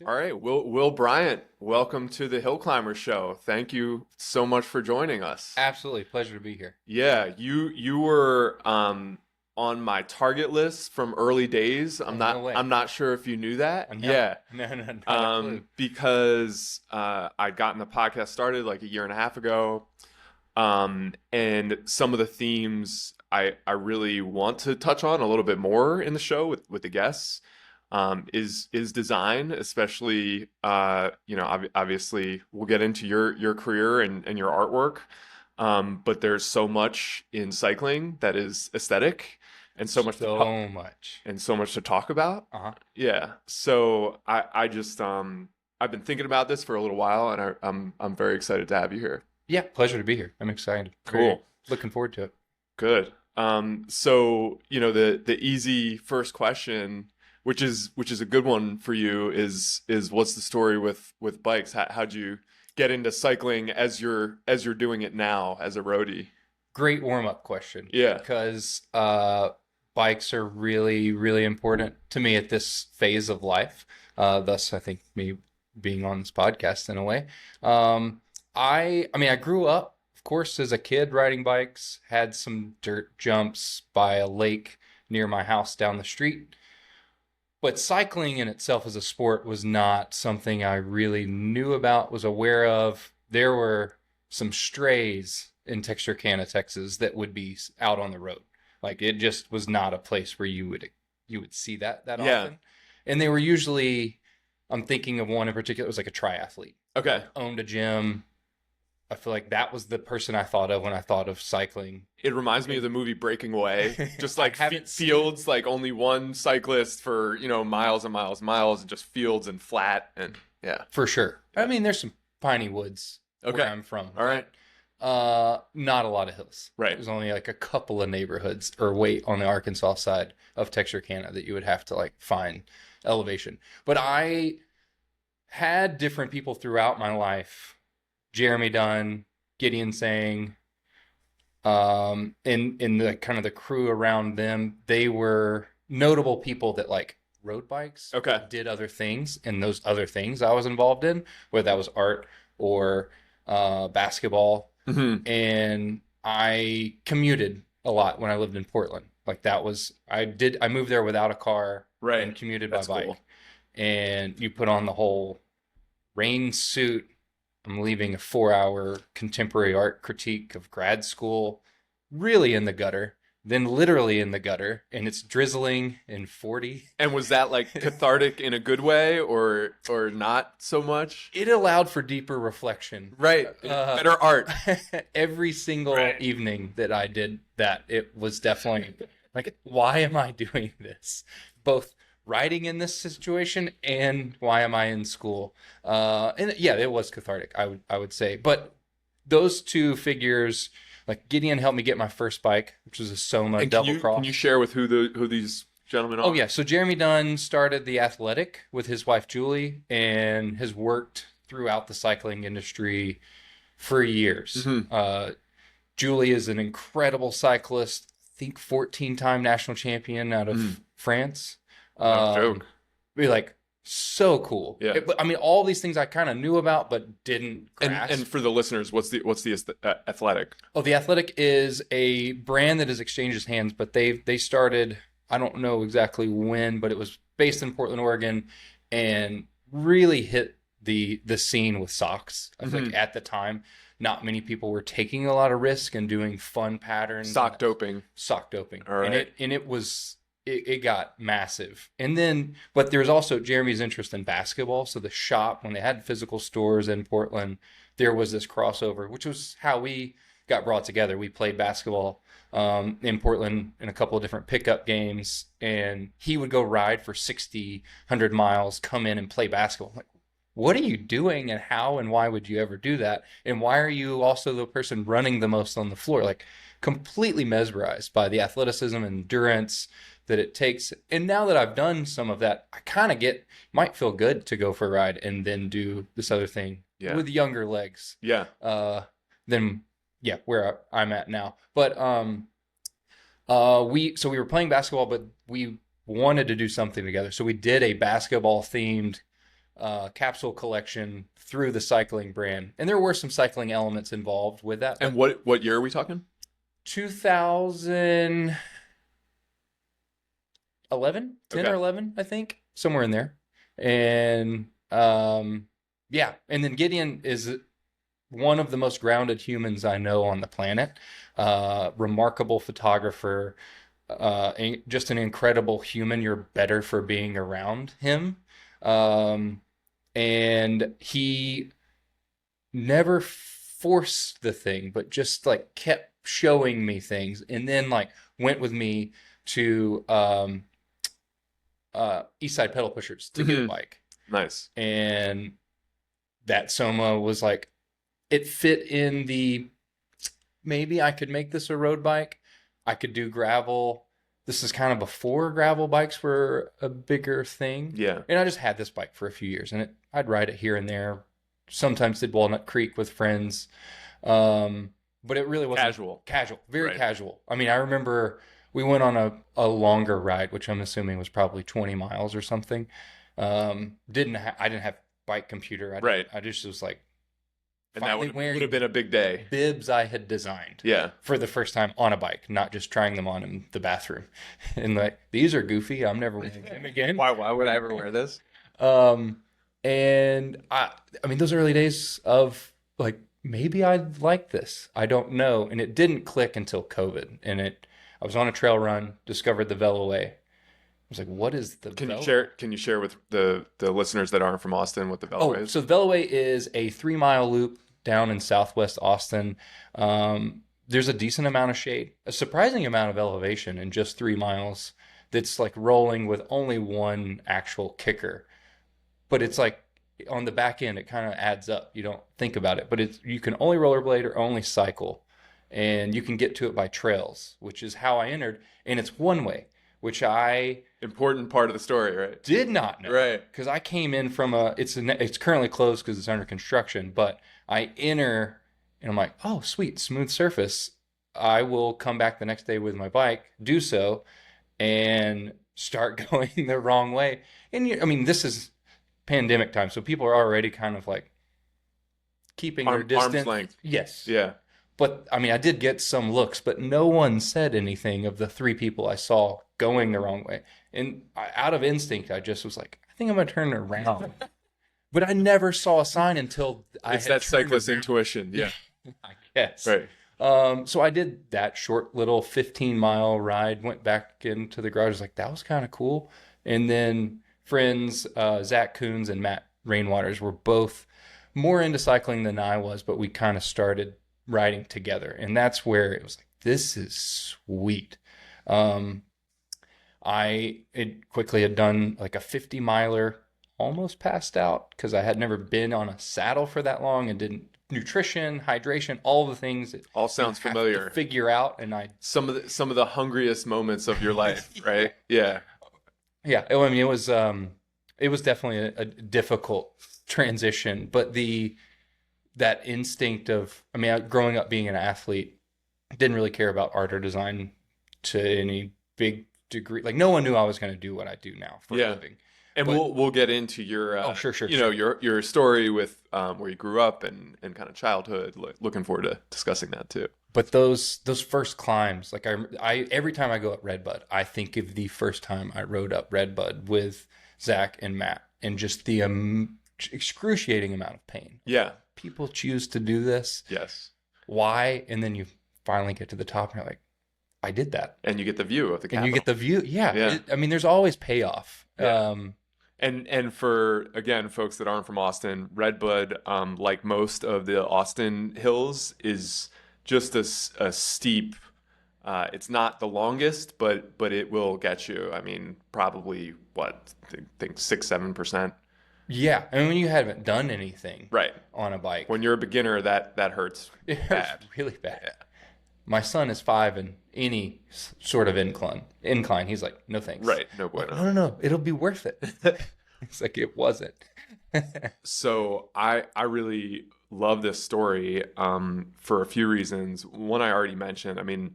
All right, Will Bryant, welcome to the Hill Climber Show. Thank you so much for joining us. Absolutely. Pleasure to be here. Yeah, you were on my target list from early days. Oh, no way. I'm not sure if you knew that. No, Yeah. no, not a clue. Because I'd gotten the podcast started like a year and a half ago. And some of the themes I really want to touch on a little bit more in the show with the guests. Is design, especially obviously we'll get into your career and your artwork, but there's so much in cycling that is aesthetic and so much So much. and so much to talk about. Uh-huh. Yeah, so I just I've been thinking about this for a little while, and I'm very excited to have you here. Yeah, pleasure to be here. I'm excited. Cool. Looking forward to it. Good. So the easy first question, which is a good one for you, is what's the story with bikes? How'd you get into cycling as you're doing it now as a roadie? Great warm-up question. Yeah. Because bikes are really, really important to me at this phase of life. Thus, I think me being on this podcast in a way. I grew up, of course, as a kid riding bikes, had some dirt jumps by a lake near my house down the street. But cycling in itself as a sport was not something I really knew about, was aware of. There were some strays in Texarkana, Texas, that would be out on the road. Like it just was not a place where you would see that Yeah. often. And they were usually, I'm thinking of one in particular, it was like a triathlete. Okay. Owned a gym. I feel like that was the person I thought of when I thought of cycling. It reminds me of the movie Breaking Away. Just like haven't seen fields, like only one cyclist for, miles and miles and miles, and just fields and flat, and yeah. For sure. Yeah. I mean, there's some piney woods Okay. where I'm from. All right. Not a lot of hills. Right. There's only like a couple of neighborhoods or wait on the Arkansas side of Texarkana that you would have to like find elevation. But I had different people throughout my life. Jeremy Dunn, Gideon Sang, in the kind of the crew around them, they were notable people that like rode bikes, Okay. did other things, and those other things I was involved in, whether that was art or basketball. Mm-hmm. And I commuted a lot when I lived in Portland. Like that was, I moved there without a car Right. and commuted That's by bike. cool. And you put on the whole rain suit. I'm leaving a 4-hour contemporary art critique of grad school, really in the gutter, then literally in the gutter, and it's drizzling and 40. And was that like cathartic in a good way, or not so much? It allowed for deeper reflection. Right. Better art. Every single Right. evening that I did that, it was definitely like, why am I doing this? Both writing in this situation and why am I in school? And yeah, it was cathartic, I would say. But those two figures, like Gideon helped me get my first bike, which was a Soma And double cross. can you share with who these gentlemen are? Oh yeah, so Jeremy Dunn started The Athletic with his wife Julie and has worked throughout the cycling industry for years. Mm-hmm. Julie is an incredible cyclist, I think 14-time national champion out of France. No joke. Be like so cool. Yeah. I mean, all these things I kind of knew about but didn't grasp. And for the listeners, what's the Athletic? Oh, The Athletic is a brand that has exchanged hands, but they started, I don't know exactly when, but it was based in Portland, Oregon, and really hit the scene with socks. I think at the time, not many people were taking a lot of risk and doing fun patterns. Sock doping. Sock doping. All right. And it got massive. And then, but there's also Jeremy's interest in basketball. So the shop, when they had physical stores in Portland, there was this crossover, which was how we got brought together. We played basketball in Portland in a couple of different pickup games, and he would go ride for 60, 100 miles, come in and play basketball. I'm like, what are you doing, and how and why would you ever do that? And why are you also the person running the most on the floor? Like, completely mesmerized by the athleticism and endurance that it takes. And now that I've done some of that, I kind of might feel good to go for a ride and then do this other thing with younger legs. Yeah. Than where I'm at now. But we were playing basketball, but we wanted to do something together. So we did a basketball themed capsule collection through the cycling brand. And there were some cycling elements involved with that. And what year are we talking? 2011, 10 or Okay. 11, I think, somewhere in there. And yeah, and then Gideon is one of the most grounded humans I know on the planet. Remarkable photographer, just an incredible human. You're better for being around him. And he never forced the thing, but just like kept showing me things, and then like went with me to Eastside Pedal Pushers to get a bike. Nice. And that Soma was like, it fit in the, maybe I could make this a road bike. I could do gravel. This is kind of before gravel bikes were a bigger thing. Yeah. And I just had this bike for a few years, and I'd ride it here and there. Sometimes did Walnut Creek with friends. But it really wasn't casual, very Right. casual. I mean, I remember we went on a longer ride, which I'm assuming was probably 20 miles or something. I didn't have bike computer. Right. I just was like, And that finally would wearing have been a big day. bibs I had designed Yeah. for the first time on a bike, not just trying them on in the bathroom. And like, these are goofy. I'm never wearing them again. Why would I ever wear this? And I mean, those early days of like, maybe I'd like this. I don't know. And it didn't click until COVID. And I was on a trail run, discovered the Veloway. I was like, what is the Can you share with the listeners that aren't from Austin what the Velo is? So the Veloway is a 3-mile loop down in Southwest Austin. There's a decent amount of shade, a surprising amount of elevation in just 3 miles. That's like rolling with only one actual kicker. But it's like on the back end, it kind of adds up. You don't think about it, but you can only rollerblade or only cycle, and you can get to it by trails, which is how I entered. And it's one way, which I Important part of the story, right? did not know, Right. because I came in from it's currently closed because it's under construction, but I enter and I'm like, oh, sweet, smooth surface. I will come back the next day with my bike, do so, and start going the wrong way. And I mean, this is pandemic time, so people are already kind of like keeping their distance. Arm's length. Yes. Yeah. But I mean, I did get some looks, but no one said anything of the 3 people I saw going the wrong way. And out of instinct, I just was like, I think I'm going to turn around. But I never saw a sign until It's that cyclist intuition. Yeah. I guess. Right. So I did that short little 15-mile ride, went back into the garage, was like, that was kind of cool. And then friends, Zach Coons and Matt Rainwaters were both more into cycling than I was, but we kind of started riding together. And that's where it was like, this is sweet. I quickly had done like a 50-miler, almost passed out because I had never been on a saddle for that long and didn't nutrition, hydration, all the things that All sounds you have familiar. to figure out. And Some of the hungriest moments of your life, right? Yeah. yeah, I mean, it was definitely a difficult transition, but that instinct of, I mean, growing up being an athlete, didn't really care about art or design to any big degree. Like, no one knew I was going to do what I do now for a living. And we'll get into your your story with where you grew up and kind of childhood. Looking forward to discussing that too. But those first climbs, like I every time I go up Redbud, I think of the first time I rode up Redbud with Zach and Matt, and just the excruciating amount of pain. Yeah. People choose to do this. Yes. Why? And then you finally get to the top and you're like, I did that. And you get the view of the Capitol. And you get the view. Yeah. Yeah. I mean, there's always payoff. Yeah. And for, again, folks that aren't from Austin, Redbud, like most of the Austin hills, is just a steep. It's not the longest, but it will get you. I mean, probably I think 6-7%. Yeah, I mean, when you haven't done anything Right. on a bike, When you're a beginner, that hurts it hurts bad. really bad. My son is 5, and any sort of incline, he's like, no thanks. Right. No bueno. No, it'll be worth it. It's like, it wasn't. So I really love this story for a few reasons. One I already mentioned. I mean,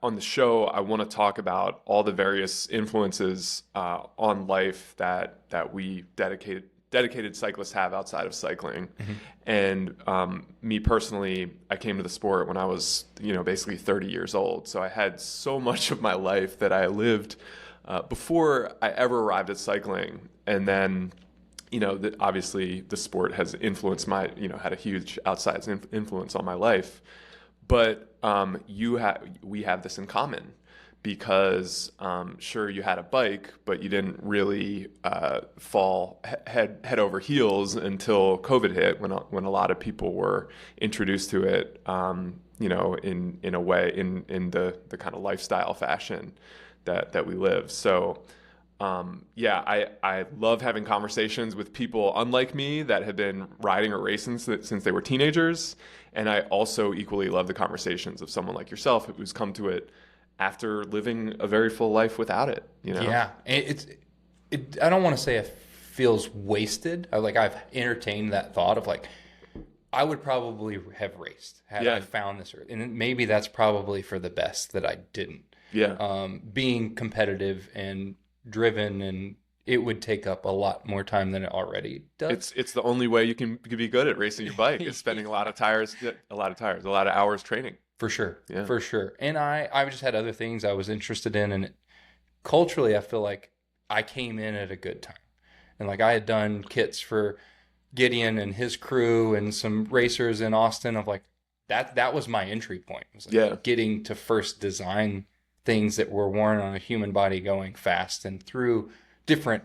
on the show, I want to talk about all the various influences on life that we dedicated cyclists have outside of cycling. Mm-hmm. And me personally, I came to the sport when I was, basically 30 years old. So I had so much of my life that I lived before I ever arrived at cycling. And then, obviously the sport has influenced had a huge outsized influence on my life. But we have this in common because sure, you had a bike, but you didn't really fall head over heels until COVID hit, when a lot of people were introduced to it, in a way, in the kind of lifestyle fashion that we live. So I love having conversations with people unlike me that have been riding or racing since they were teenagers. And I also equally love the conversations of someone like yourself who's come to it after living a very full life without it. Yeah, I don't want to say it feels wasted. I've entertained that thought of I would probably have raced had I found this, and maybe that's probably for the best that I didn't. Yeah. Being competitive and driven, and it would take up a lot more time than it already does. It's the only way you can be good at racing your bike is spending a lot of hours training. For sure. Yeah. For sure. And I just had other things I was interested in, and culturally I feel like I came in at a good time. And I had done kits for Gideon and his crew and some racers in Austin of that was my entry point. It was getting to first design things that were worn on a human body going fast and through different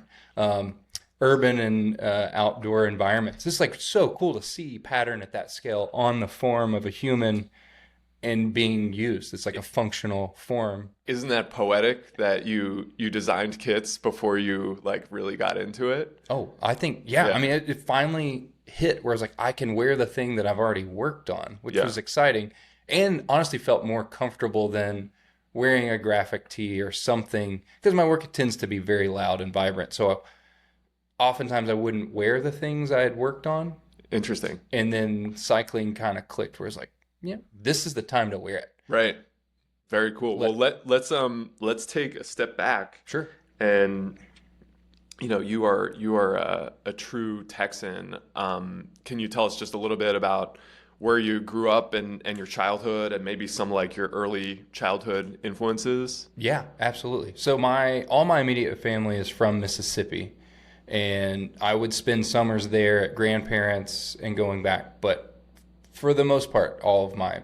urban and outdoor environments. It's so cool to see pattern at that scale on the form of a human and being used. It's a functional form. Isn't that poetic that you designed kits before you really got into it? Oh, I think, yeah. I mean, it finally hit where I was I can wear the thing that I've already worked on, which was exciting, and honestly felt more comfortable than wearing a graphic tee or something, because my work tends to be very loud and vibrant. So oftentimes I wouldn't wear the things I had worked on. Interesting. And then cycling kind of clicked where it's this is the time to wear it. Right. Very cool. Well, let's take a step back. Sure. And you are a true Texan. Can you tell us just a little bit about where you grew up and your childhood, and maybe some your early childhood influences? Yeah, absolutely. So all my immediate family is from Mississippi, and I would spend summers there at grandparents and going back. But for the most part, all of my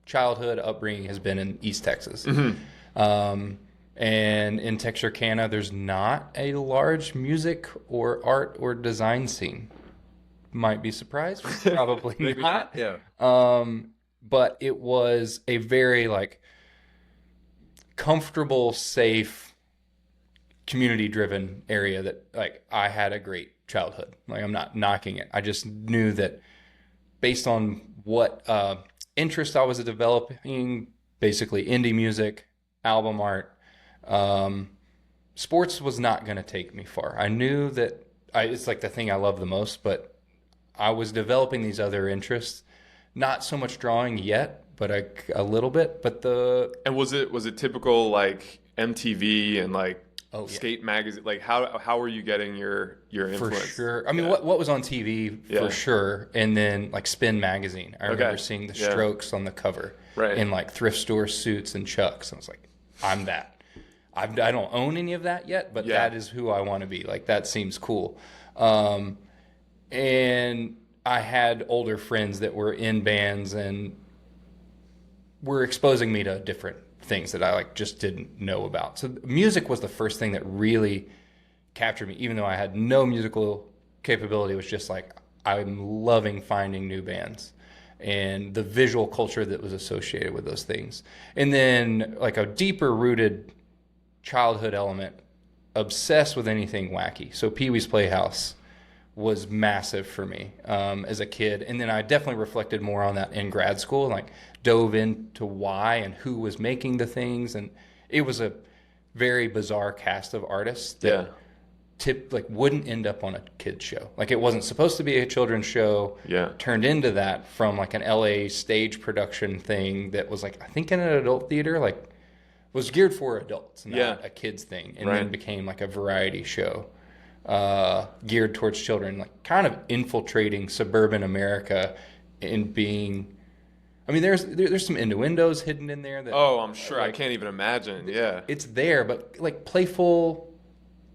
childhood upbringing has been in East Texas. Mm-hmm. And in Texarkana, there's not a large music or art or design scene. Might be surprised, probably not. Yeah. But it was a very comfortable, safe, community-driven area that I had a great childhood. I'm not knocking it. I just knew that based on what interest I was developing, basically indie music, album art, sports was not going to take me far. I knew that it's the thing I love the most, but I was developing these other interests, not so much drawing yet, but a little bit. But and was it typical MTV and skate magazine? How were you getting your influence? For sure. I mean, what was on TV for sure, and then Spin magazine. I remember seeing the Strokes on the cover, right, in thrift store suits and Chucks. I was I'm that. I don't own any of that yet, but that is who I want to be. That seems cool. And I had older friends that were in bands and were exposing me to different things that I just didn't know about. So music was the first thing that really captured me, even though I had no musical capability. It was just I'm loving finding new bands and the visual culture that was associated with those things. And then a deeper rooted childhood element, obsessed with anything wacky. So PeeWee's Playhouse was massive for me as a kid. And then I definitely reflected more on that in grad school, dove into why and who was making the things. And it was a very bizarre cast of artists that wouldn't end up on a kids show. Like it wasn't supposed to be a children's show. Yeah. Turned into that from like an LA stage production thing that was like I think in an adult theater, like was geared for adults, not a kids thing, and then became like a variety show geared towards children, like kind of infiltrating suburban America and being. I mean, there's some innuendos hidden in there. That, oh, I'm sure. like, I can't even imagine. Yeah. It's there, but like playful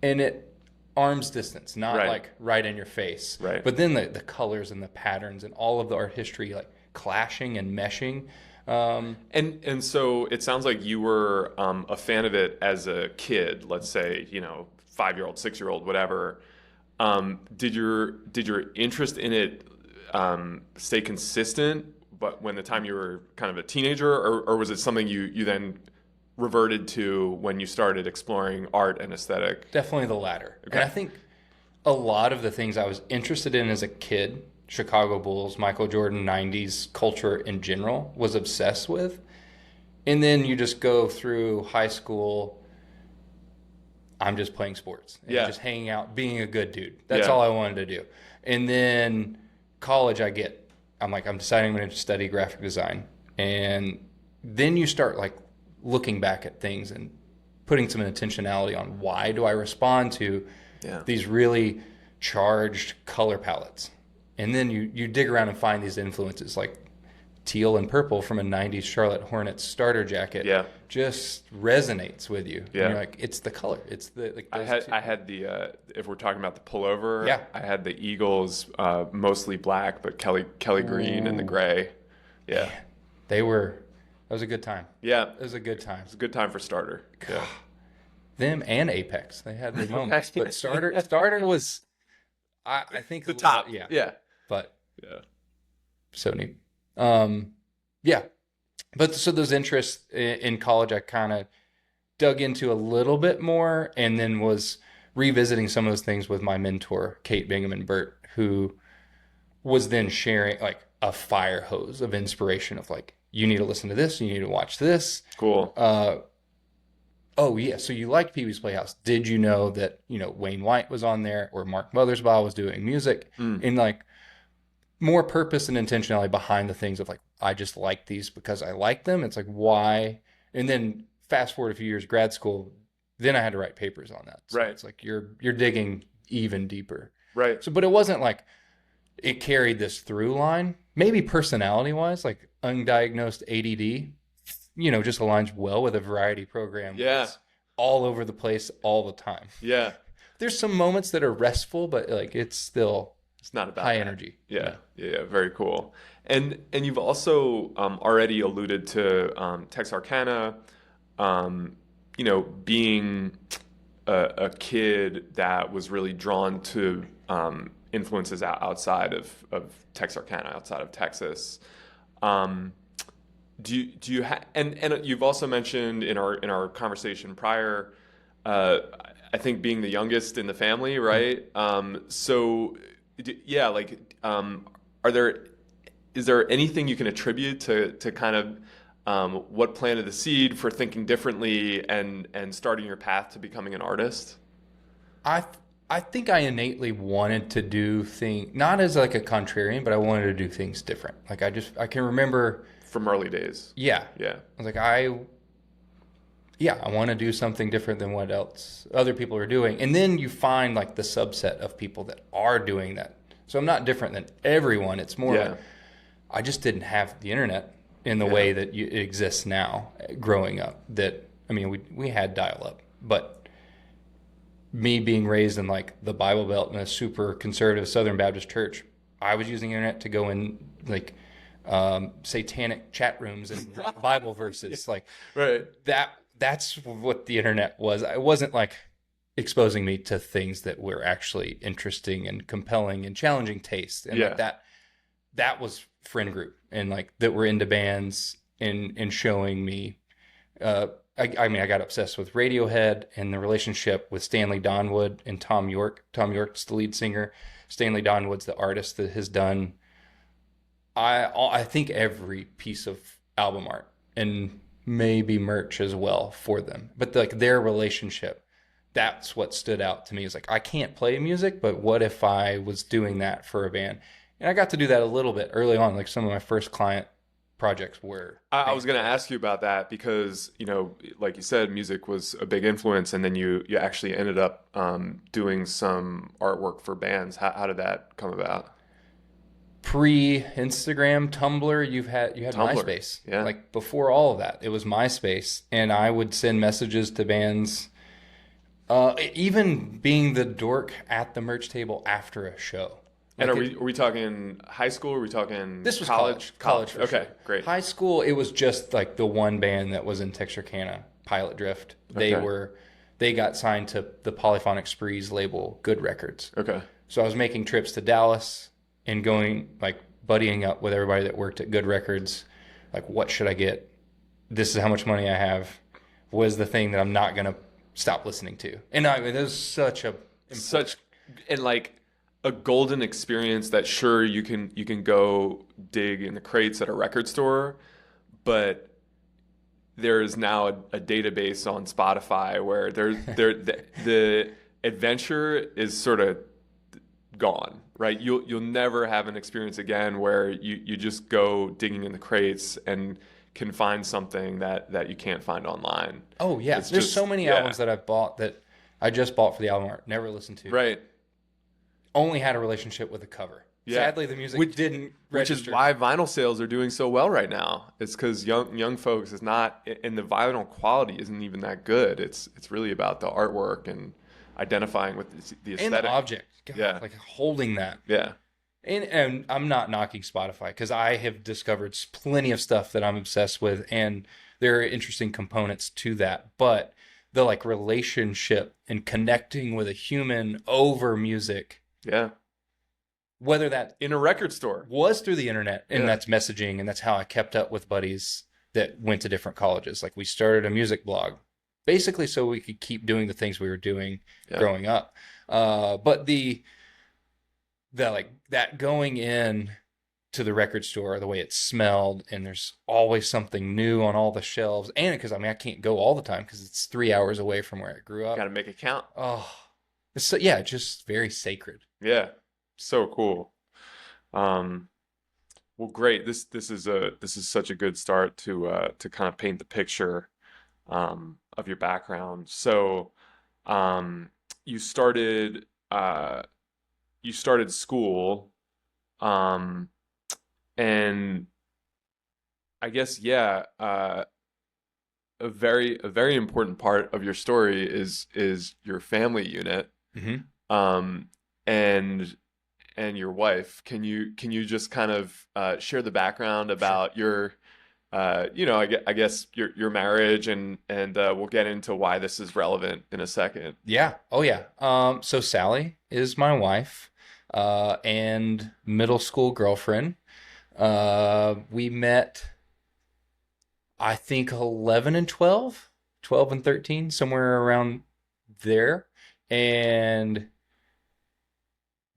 and at arm's distance, not like right in your face. Right. But then the colors and the patterns and all of the art history like clashing and meshing. And so it sounds like you were a fan of it as a kid, let's say, 5-year-old, 6-year-old, whatever. Did your interest in it stay consistent? But when the time you were kind of a teenager, or was it something you then reverted to when you started exploring art and aesthetic? Definitely the latter. Okay. And I think a lot of the things I was interested in as a kid, Chicago Bulls, Michael Jordan, 90s culture in general, was obsessed with. And then you just go through high school, I'm just playing sports and just hanging out, being a good dude. That's all I wanted to do. And then college, I'm deciding I'm going to study graphic design. And then you start like looking back at things and putting some intentionality on why do I respond to these really charged color palettes. And then you dig around and find these influences like teal and purple from a 90s Charlotte Hornets starter jacket just resonates with you. Yeah. And you're like, it's the color. It's the like I had the if we're talking about the pullover, I had the Eagles mostly black, but Kelly green and the gray. Yeah. Man, that was a good time. Yeah. It was a good time. It was a good time for starter. Yeah. Them and Apex. They had their moments. But starter was I think the top. Yeah. Yeah. But so neat. Yeah. But so those interests in college, I kind of dug into a little bit more and then was revisiting some of those things with my mentor, Kate Bingaman Burt, who was then sharing like a fire hose of inspiration of like, you need to listen to this, you need to watch this. Cool. Oh yeah, so you liked Pee-wee's Playhouse. Did you know that, Wayne White was on there or Mark Mothersbaugh was doing music and like more purpose and intentionality behind the things of like, I just like these because I like them. It's like, why? And then fast forward a few years, grad school, then I had to write papers on that. So it's like, you're digging even deeper. Right. So, but it wasn't like it carried this through line, maybe personality wise, like undiagnosed ADD, just aligns well with a variety program. Yeah. All over the place all the time. Yeah. There's some moments that are restful, but like it's not about high that. energy. Yeah. Very cool. And you've also already alluded to Texarkana, being a kid that was really drawn to influences outside of Texarkana, outside of Texas. Do you and you've also mentioned in our conversation prior, I think being the youngest in the family, right? Is there anything you can attribute to kind of what planted the seed for thinking differently and starting your path to becoming an artist? I think I innately wanted to do things, not as like a contrarian, but I wanted to do things different. Like I can remember from early days. Yeah. Yeah. I was like, I want to do something different than what else other people are doing. And then you find like the subset of people that are doing that. So I'm not different than everyone. It's more like I just didn't have the internet in the way that it exists now growing up. We had dial-up, but me being raised in like the Bible Belt in a super conservative Southern Baptist church, I was using the internet to go in like satanic chat rooms and Bible verses. Like that's what the internet was. It wasn't like exposing me to things that were actually interesting and compelling and challenging taste. And like that was friend group and like that were into bands and showing me, I got obsessed with Radiohead and the relationship with Stanley Donwood and Tom York. Tom York's the lead singer. Stanley Donwood's the artist that has done, I think, every piece of album art and maybe merch as well for them. But like their relationship that's what stood out to me. Is like, I can't play music, but what if I was doing that for a band? And I got to do that a little bit early on. Like some of my first client projects were I was band going to projects. ask you about that because, like you said, music was a big influence, and then you actually ended up doing some artwork for bands. How did that come about? Pre-Instagram, Tumblr, you had Tumblr. MySpace. Yeah. Like before all of that, it was MySpace, and I would send messages to bands. Even being the dork at the merch table after a show. And Like are we talking high school? Or are we talking this was college? college for Okay, sure. great. High school, it was just like the one band that was in Texarkana, Pilot Drift. Okay. They got signed to the Polyphonic Sprees label, Good Records. Okay. So I was making trips to Dallas and going like buddying up with everybody that worked at Good Records. Like, what should I get? This is how much money I have. What is the thing that I'm not gonna stop listening to? And I mean, it was such a Such and like a golden experience that sure you can go dig in the crates at a record store, but there is now a database on Spotify where the adventure is sort of gone, right? You'll never have an experience again where you just go digging in the crates and can find something that you can't find online. Oh yeah, It's there's just so many yeah, albums that I've bought that I just bought for the album art, never listened to. right. Only had a relationship with the cover. Yeah. Sadly, the music didn't Which is register. why vinyl sales are doing so well right now. It's because young folks is not, and the vinyl quality isn't even that good. It's really about the artwork and identifying with the And the aesthetic. object. God, Yeah. like holding that. Yeah, And I'm not knocking Spotify because I have discovered plenty of stuff that I'm obsessed with, and there are interesting components to that. But the like relationship and connecting with a human over music, yeah. whether that In a record store. was through the internet and Yeah. that's messaging, and that's how I kept up with buddies that went to different colleges. Like we started a music blog basically so we could keep doing the things we were doing Yeah. growing up. But the like that going in to the record store, the way it smelled, and there's always something new on all the shelves, and because I mean I can't go all the time because it's 3 hours away from where I grew up. Got to make it count. Oh, so yeah, just very sacred. Yeah, so cool. Um, well, great. This is such a good start to kind of paint the picture of your background. So, um, you started you started school, um, and I guess yeah, a very important part of your story is your family unit, Hmm. um, and your wife. Can you just kind of share the background Sure. about your I guess your marriage, and we'll get into why this is relevant in a second. Yeah. Oh yeah. So Sally is my wife, and middle school girlfriend. We met, I think 11 and 12, 12 and 13, somewhere around there. And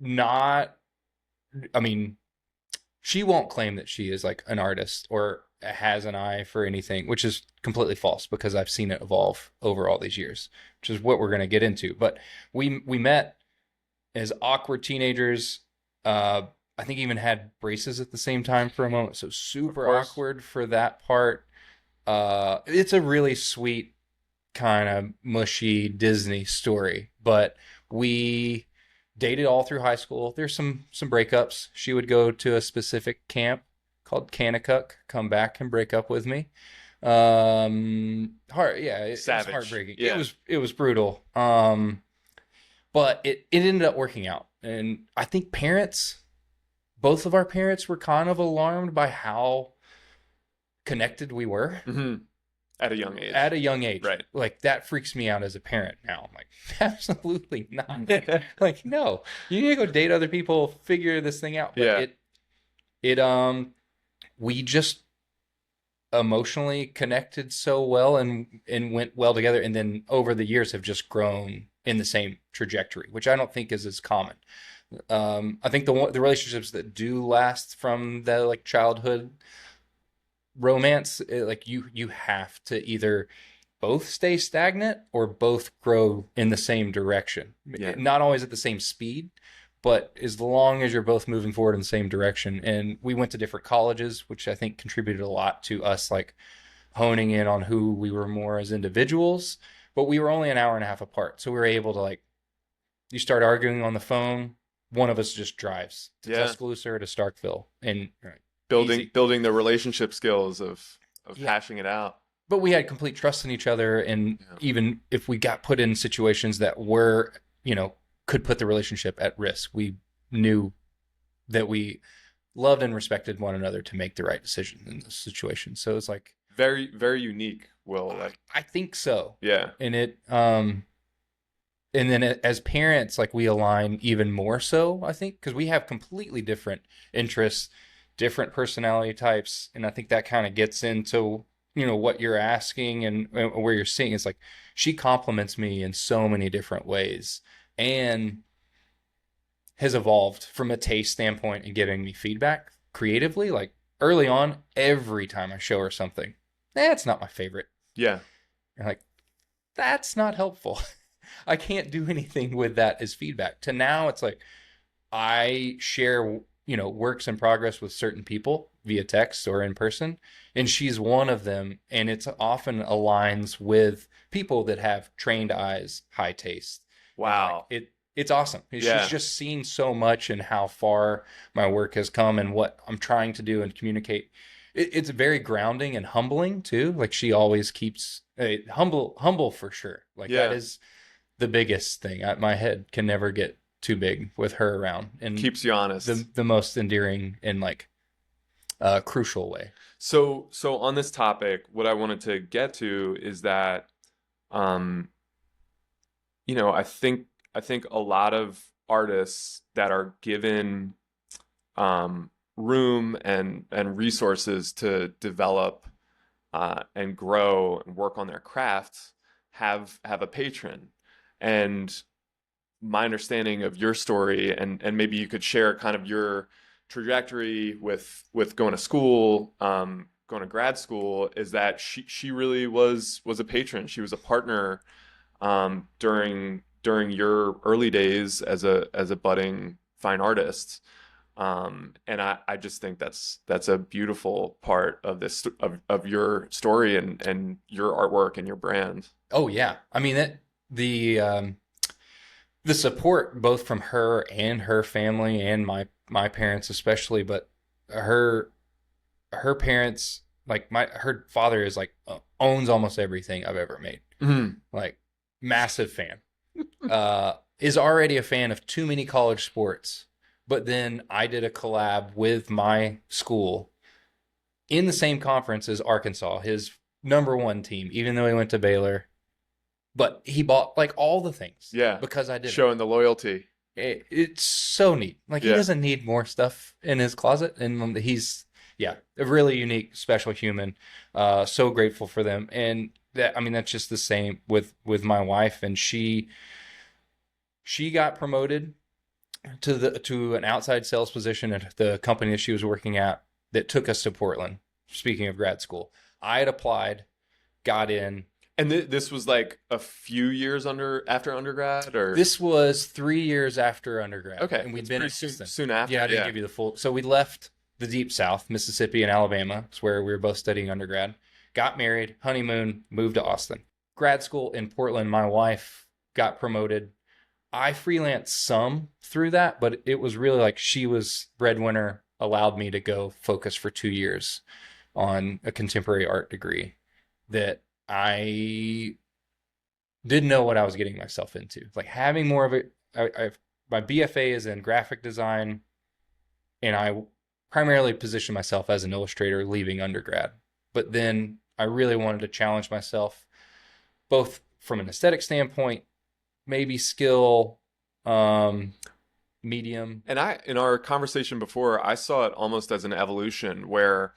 not, I mean, she won't claim that she is like an artist or has an eye for anything, which is completely false because I've seen it evolve over all these years, which is what we're going to get into. But we met as awkward teenagers. I think even had braces at the same time for a moment, so Of super course. awkward for that part. It's a really sweet kind of mushy Disney story, but we dated all through high school. There's some breakups. She would go to a specific camp called Kanakuk, come back and break up with me. Heart, yeah, it was Savage. heartbreaking. Yeah. It was brutal. But it ended up working out, and I think both of our parents were kind of alarmed by how connected we were Hmm. At a young age. at a young age. Right. Like that freaks me out as a parent now. I'm like, absolutely not. Like, no, you need to go date other people, figure this thing out. But Yeah. we just emotionally connected so well and went well together. And then over the years have just grown in the same trajectory, which I don't think is as common. I think the relationships that do last from the like childhood romance, like you have to either both stay stagnant or both grow in the same direction. Yeah. Not always at the same speed, but as long as you're both moving forward in the same direction. And we went to different colleges, which I think contributed a lot to us like honing in on who we were more as individuals. But we were only an hour and a half apart. So we were able to like, you start arguing on the phone, one of us just drives to Yeah. Tuscaloosa or to Starkville, and Building the relationship skills of Yeah. hashing it out. But we had complete trust in each other, and Yeah. even if we got put in situations that were, could put the relationship at risk, we knew that we loved and respected one another to make the right decision in those situations. So it's like Very, very unique, Will. Like, I think so. yeah. And and then as parents, like we align even more so, I think, because we have completely different interests, different personality types. And I think that kind of gets into, what you're asking and where you're seeing. It's like she compliments me in so many different ways and has evolved from a taste standpoint and giving me feedback creatively. Like early on, every time I show her something, it's not my favorite. Yeah. You're like, that's not helpful. I can't do anything with that as feedback. To now, it's like I share, works in progress with certain people via text or in person, and she's one of them. And it's often aligns with people that have trained eyes, high taste. Wow. It's awesome. Yeah. She's just seen so much and how far my work has come and what I'm trying to do and communicate. It's very grounding and humbling too. Like she always keeps humble for sure. Like Yeah. that is the biggest thing. My head can never get too big with her around, and Keeps you honest. the most endearing and like crucial way. So on this topic, what I wanted to get to is that, I think a lot of artists that are given room and resources to develop and grow and work on their craft have a patron. And my understanding of your story, and maybe you could share kind of your trajectory with going to school, going to grad school, is that she really was a patron. She was a partner during your early days as a budding fine artist. And I just think that's a beautiful part of this of your story and your artwork and your brand. Oh yeah, I mean the support both from her and her family and my parents especially, but her parents, like her father is like owns almost everything I've ever made. Mhm. Like massive fan. Is already a fan of too many college sports. But then I did a collab with my school in the same conference as Arkansas, his #1 team, even though he went to Baylor. But he bought like all the things. Yeah. Because I did. Showing the loyalty. It's so neat. Like he Yeah. doesn't need more stuff in his closet. And he's, a really unique, special human. So grateful for them. And that's just the same with my wife. And she got promoted to an outside sales position at the company that she was working at that took us to Portland. Speaking of grad school, I had applied, got in. And this was like a few years after undergrad, or This was 3 years after undergrad. okay, And we'd it's been pretty at soon after. Yeah, I didn't give you the full. So we left the deep South, Mississippi and Alabama. It's where we were both studying undergrad. Got married, honeymoon, moved to Austin. Grad school in Portland. My wife got promoted. I freelanced some through that, but it was really like she was breadwinner, allowed me to go focus for 2 years on a contemporary art degree that I didn't know what I was getting myself into. Like having more of it. My BFA is in graphic design, and I primarily positioned myself as an illustrator leaving undergrad. But then I really wanted to challenge myself, both from an aesthetic standpoint, maybe skill, medium. And in our conversation before, I saw it almost as an evolution where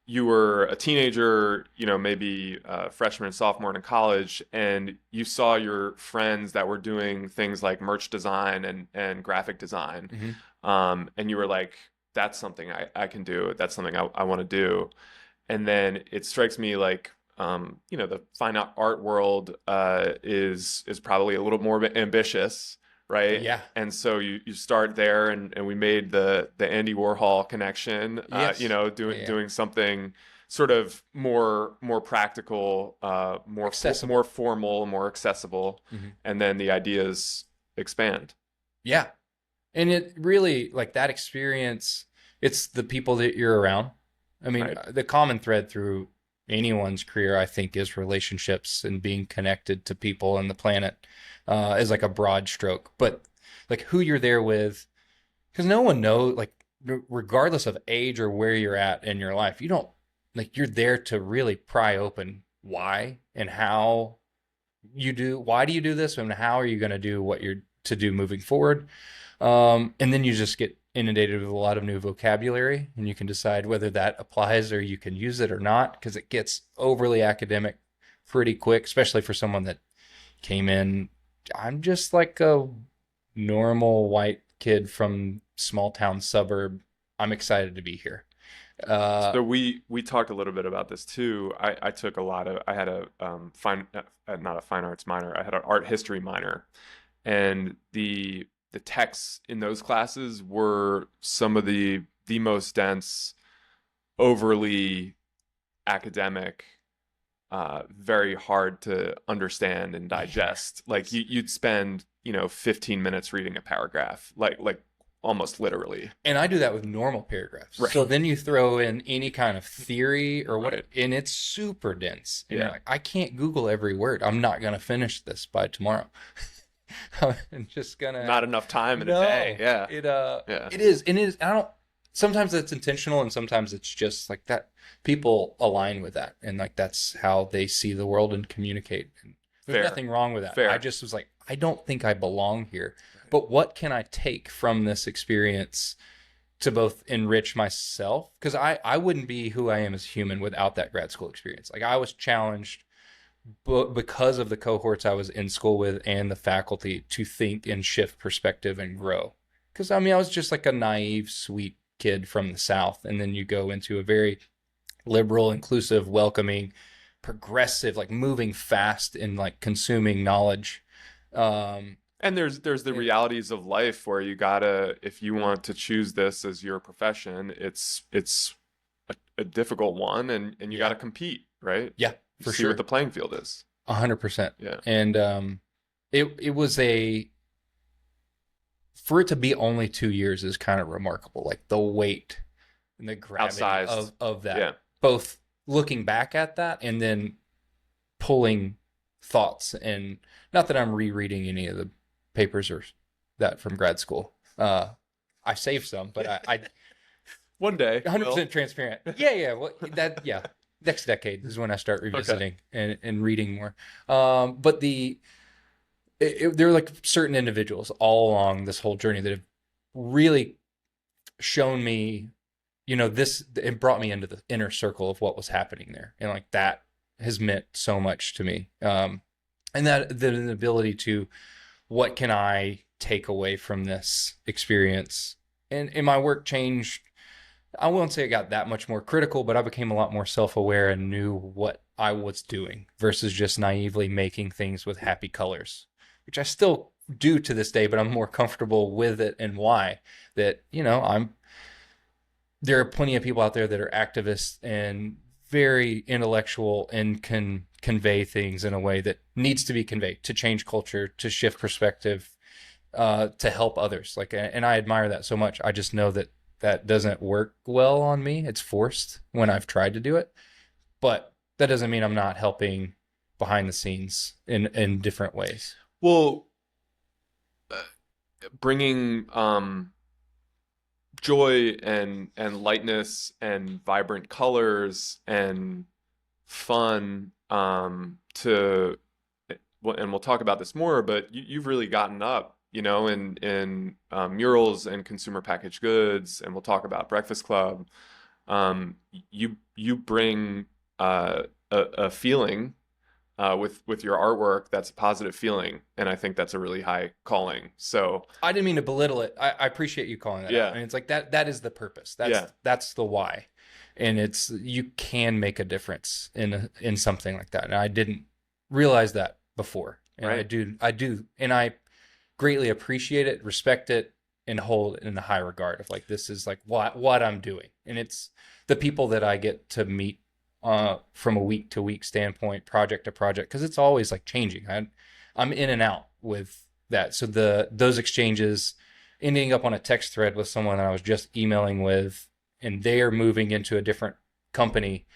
you were a teenager, maybe a freshman and sophomore in college, and you saw your friends that were doing things like merch design and graphic design. Mm-hmm. And you were like, that's something I can do. That's something I want to do. And then it strikes me like the fine art world is probably a little more ambitious, right? Yeah. And so you start there, and we made the Andy Warhol connection, Yes. Yeah. doing something sort of more practical, Accessible. more formal, more accessible, Mhm. and then the ideas expand. Yeah. And it really, like that experience, it's the people that you're around. I mean, Right. the common thread through anyone's career, I think, is relationships and being connected to people and the planet, is like a broad stroke. But like who you're there with, because no one knows, like, regardless of age or where you're at in your life, you don't, like, you're there to really pry open why and how why do you do this, and how are you going to do what you're to do moving forward. And then you just get inundated with a lot of new vocabulary, and you can decide whether that applies or you can use it or not, because it gets overly academic pretty quick, especially for someone that came in. I'm just like a normal white kid from small town suburb. I'm excited to be here. So we talked a little bit about this too. I took a lot of I had a not a fine arts minor. I had an art history minor, and the texts in those classes were some of the most dense, overly academic, very hard to understand and digest. Like you'd spend 15 minutes reading a paragraph, like almost literally. And I do that with normal paragraphs. Right. So then you throw in any kind of theory or what, Right. and it's super dense. And you're Yeah. like, I can't Google every word. I'm not going to finish this by tomorrow. I'm just gonna. Not enough time in a No, day. Yeah. yeah. It is, and it is. I don't. Sometimes it's intentional, and sometimes it's just like that. People align with that, and like that's how they see the world and communicate. And there's Fair. nothing wrong with that. Fair. I just was like, I don't think I belong here. But what can I take from this experience to both enrich myself? Because I wouldn't be who I am as a human without that grad school experience. Like I was challenged because of the cohorts I was in school with and the faculty to think and shift perspective and grow. Because I mean, I was just like a naive, sweet kid from the South. And then you go into a very liberal, inclusive, welcoming, progressive, like moving fast and like consuming knowledge. And there's the realities of life where you gotta, if you want to choose this as your profession, it's a difficult one, and you gotta compete, right? Yeah, You for see sure. what the playing field is. 100%. Yeah. And it was for it to be only 2 years is kind of remarkable. Like the weight and the gravity Outsized. of that. Yeah. Both looking back at that and then pulling thoughts. And not that I'm rereading any of the papers or that from grad school. I saved some, but I One day. 100% Will. transparent. Yeah. Well, yeah. Next decade is when I start revisiting and reading more. But there are like certain individuals all along this whole journey that have really shown me, it brought me into the inner circle of what was happening there. And like that has meant so much to me. And that the ability to, what can I take away from this experience? And my work changed. I won't say it got that much more critical, but I became a lot more self-aware and knew what I was doing versus just naively making things with happy colors, which I still do to this day, but I'm more comfortable with it. And why? That, there are plenty of people out there that are activists and very intellectual and can convey things in a way that needs to be conveyed to change culture, to shift perspective, to help others. Like, and I admire that so much. I just know that doesn't work well on me. It's forced when I've tried to do it, but that doesn't mean I'm not helping behind the scenes in different ways. Well, bringing joy and lightness and vibrant colors and fun to, and we'll talk about this more, but you've really gotten up, in murals and consumer packaged goods, and we'll talk about Breakfast Club. You bring a feeling with your artwork that's a positive feeling, and I think that's a really high calling. So I didn't mean to belittle it. I appreciate you calling that out. And it's like that is the purpose. That's the why. and you can make a difference in something like that. And I didn't realize that before, and Right. I do, and I greatly appreciate it, respect it, and hold it in a high regard of like, this is like what I'm doing. And it's the people that I get to meet from a week to week standpoint, project to project, because it's always like changing. I'm in and out with that. So those exchanges, ending up on a text thread with someone that I was just emailing with, and they are moving into a different company.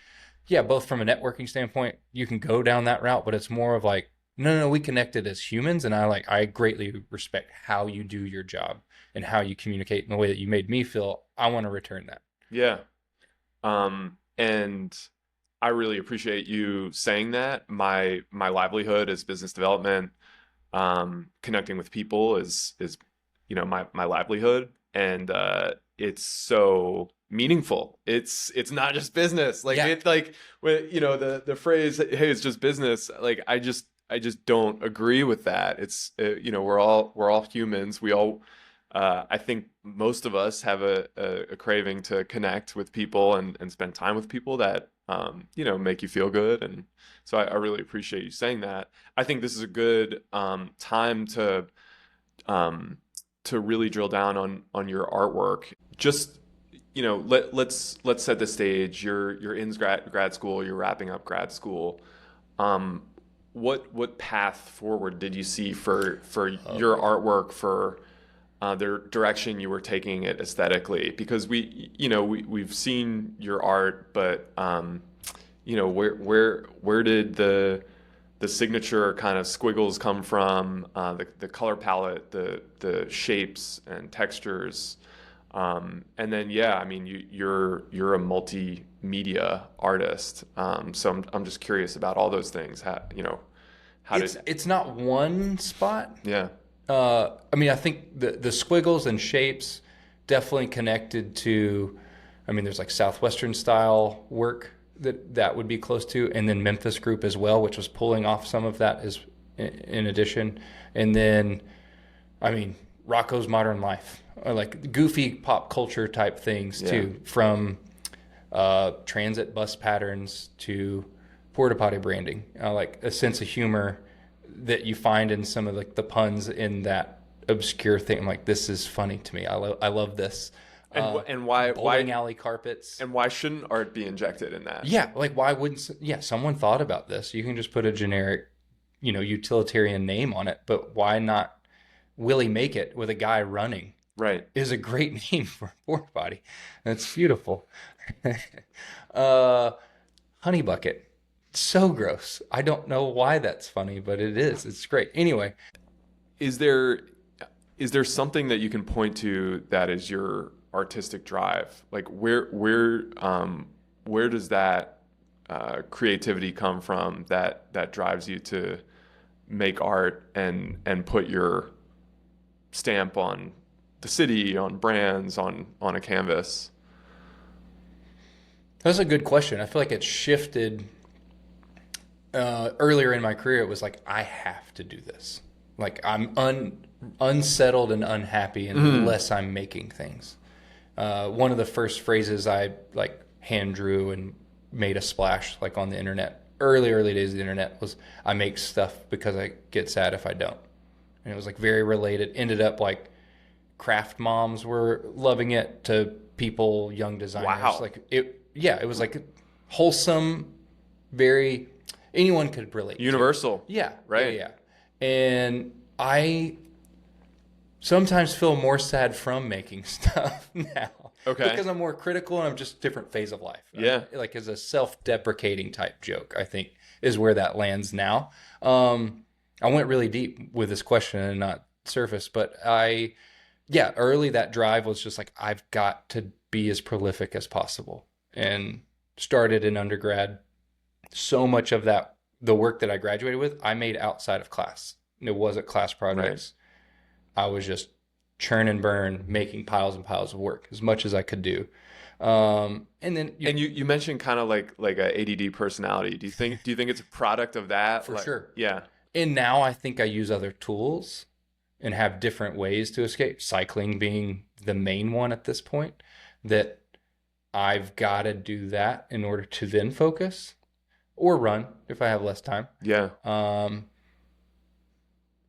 Yeah, both from a networking standpoint, you can go down that route, but it's more of like, no, we connected as humans, and I greatly respect how you do your job and how you communicate in the way that you made me feel. I want to return that. Yeah. And I really appreciate you saying that. My livelihood is business development. Connecting with people is my livelihood, and it's so meaningful. It's not just business. Like Yeah, it like when the phrase, hey, it's just business. Like I just don't agree with that. It's we're all humans. We all I think most of us have a craving to connect with people and spend time with people that make you feel good. And so I really appreciate you saying that. I think this is a good time to really drill down on your artwork. Just let's set the stage. You're in grad school. You're wrapping up grad school. Um, what path forward did you see for your artwork, for the direction you were taking it aesthetically? Because we've seen your art, but where did the signature kind of squiggles come from? The color palette, the shapes and textures, and then yeah, I mean you're a multimedia artist, so I'm just curious about all those things. How did it's not one spot. yeah. I mean, I think the squiggles and shapes definitely connected to, I mean, there's like Southwestern style work that would be close to, and then Memphis group as well, which was pulling off some of that as in addition. And then, I mean, Rocco's Modern Life, or like goofy pop culture type things too, from transit bus patterns to porta potty branding, like a sense of humor that you find in some of like the puns in that obscure thing. I'm like, this is funny to me. I love this. And why Bowling alley carpets. and why shouldn't art be injected in that? Yeah, like why wouldn't? Yeah, someone thought about this. You can just put a generic, utilitarian name on it, but why not Willie Make It with a guy running? Right. Is a great name for a porta potty. That's beautiful. Honey bucket. So gross. I don't know why that's funny, but it is. It's great. Anyway, Is there something that you can point to that is your artistic drive? Like where does that creativity come from that drives you to make art and put your stamp on the city, on brands, on a canvas? that's a good question. I feel like it's shifted. Earlier in my career, it was like, I have to do this. Like I'm unsettled and unhappy unless I'm making things. One of the first phrases I like hand drew and made a splash like on the internet, early days of the internet, was, I make stuff because I get sad if I don't. And it was like very related. Ended up like craft moms were loving it, to people, young designers. Wow. Like it was like wholesome, very, anyone could relate. Universal. Yeah. Right. Yeah. And I sometimes feel more sad from making stuff now. Okay. Because I'm more critical and I'm just different phase of life. Yeah. Like as a self-deprecating type joke, I think is where that lands now. I went really deep with this question and not surface, but early that drive was just like, I've got to be as prolific as possible, and started in undergrad. So much of that, the work that I graduated with, I made outside of class. It wasn't class projects. Right. I was just churn and burn, making piles and piles of work, as much as I could do. And then you mentioned kind of like a ADD personality. Do you think it's a product of that? For sure. Yeah. And now I think I use other tools and have different ways to escape. Cycling being the main one at this point, that I've got to do that in order to then focus or run if I have less time. Yeah.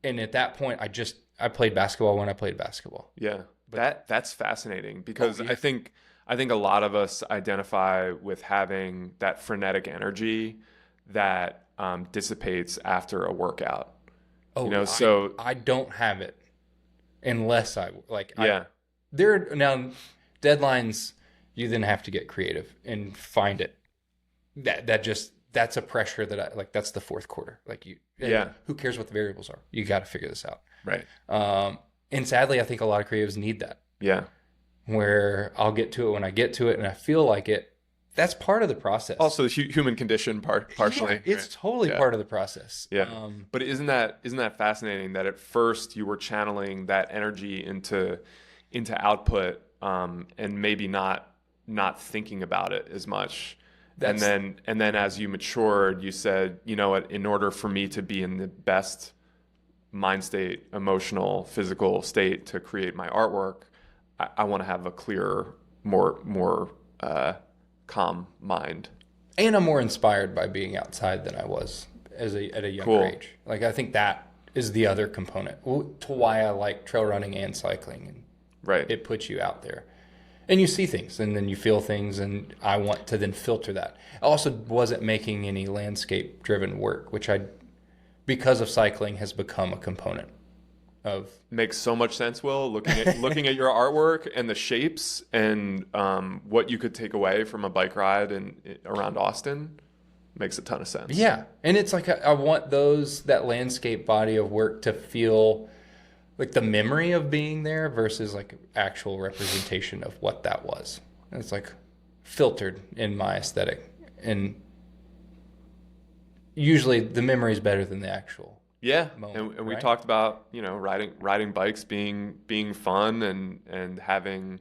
And at that point, I played basketball when I played basketball. Yeah. But That's fascinating because yeah. I think a lot of us identify with having that frenetic energy that dissipates after a workout. Oh, So I don't have it unless yeah. there now deadlines. You then have to get creative and find it. That's a pressure that I like. That's the fourth quarter. Yeah. Who cares what the variables are? You got to figure this out. Right. And sadly, I think a lot of creatives need that. Yeah. Where I'll get to it when I get to it, and I feel like it. That's part of the process. Also, the human condition partially. Yeah, it's totally part of the process. Yeah. But isn't that fascinating that at first you were channeling that energy into output, and maybe not thinking about it as much. And then as you matured, you said, you know what, in order for me to be in the best mind state, emotional, physical state to create my artwork, I want to have a clearer, more calm mind. And I'm more inspired by being outside than I was at a younger age. Like, I think that is the other component to why I like trail running and cycling. And right. It puts you out there. And you see things, and then you feel things, and I want to then filter that. I also wasn't making any landscape-driven work, which because of cycling, has become a component of. Makes so much sense, Will. Looking at your artwork and the shapes and what you could take away from a bike ride around Austin makes a ton of sense. Yeah, and it's like I want that landscape body of work to feel like the memory of being there versus like actual representation of what that was. And it's like filtered in my aesthetic, and usually the memory is better than the actual. Yeah, moment, and we right? talked about riding bikes being fun and having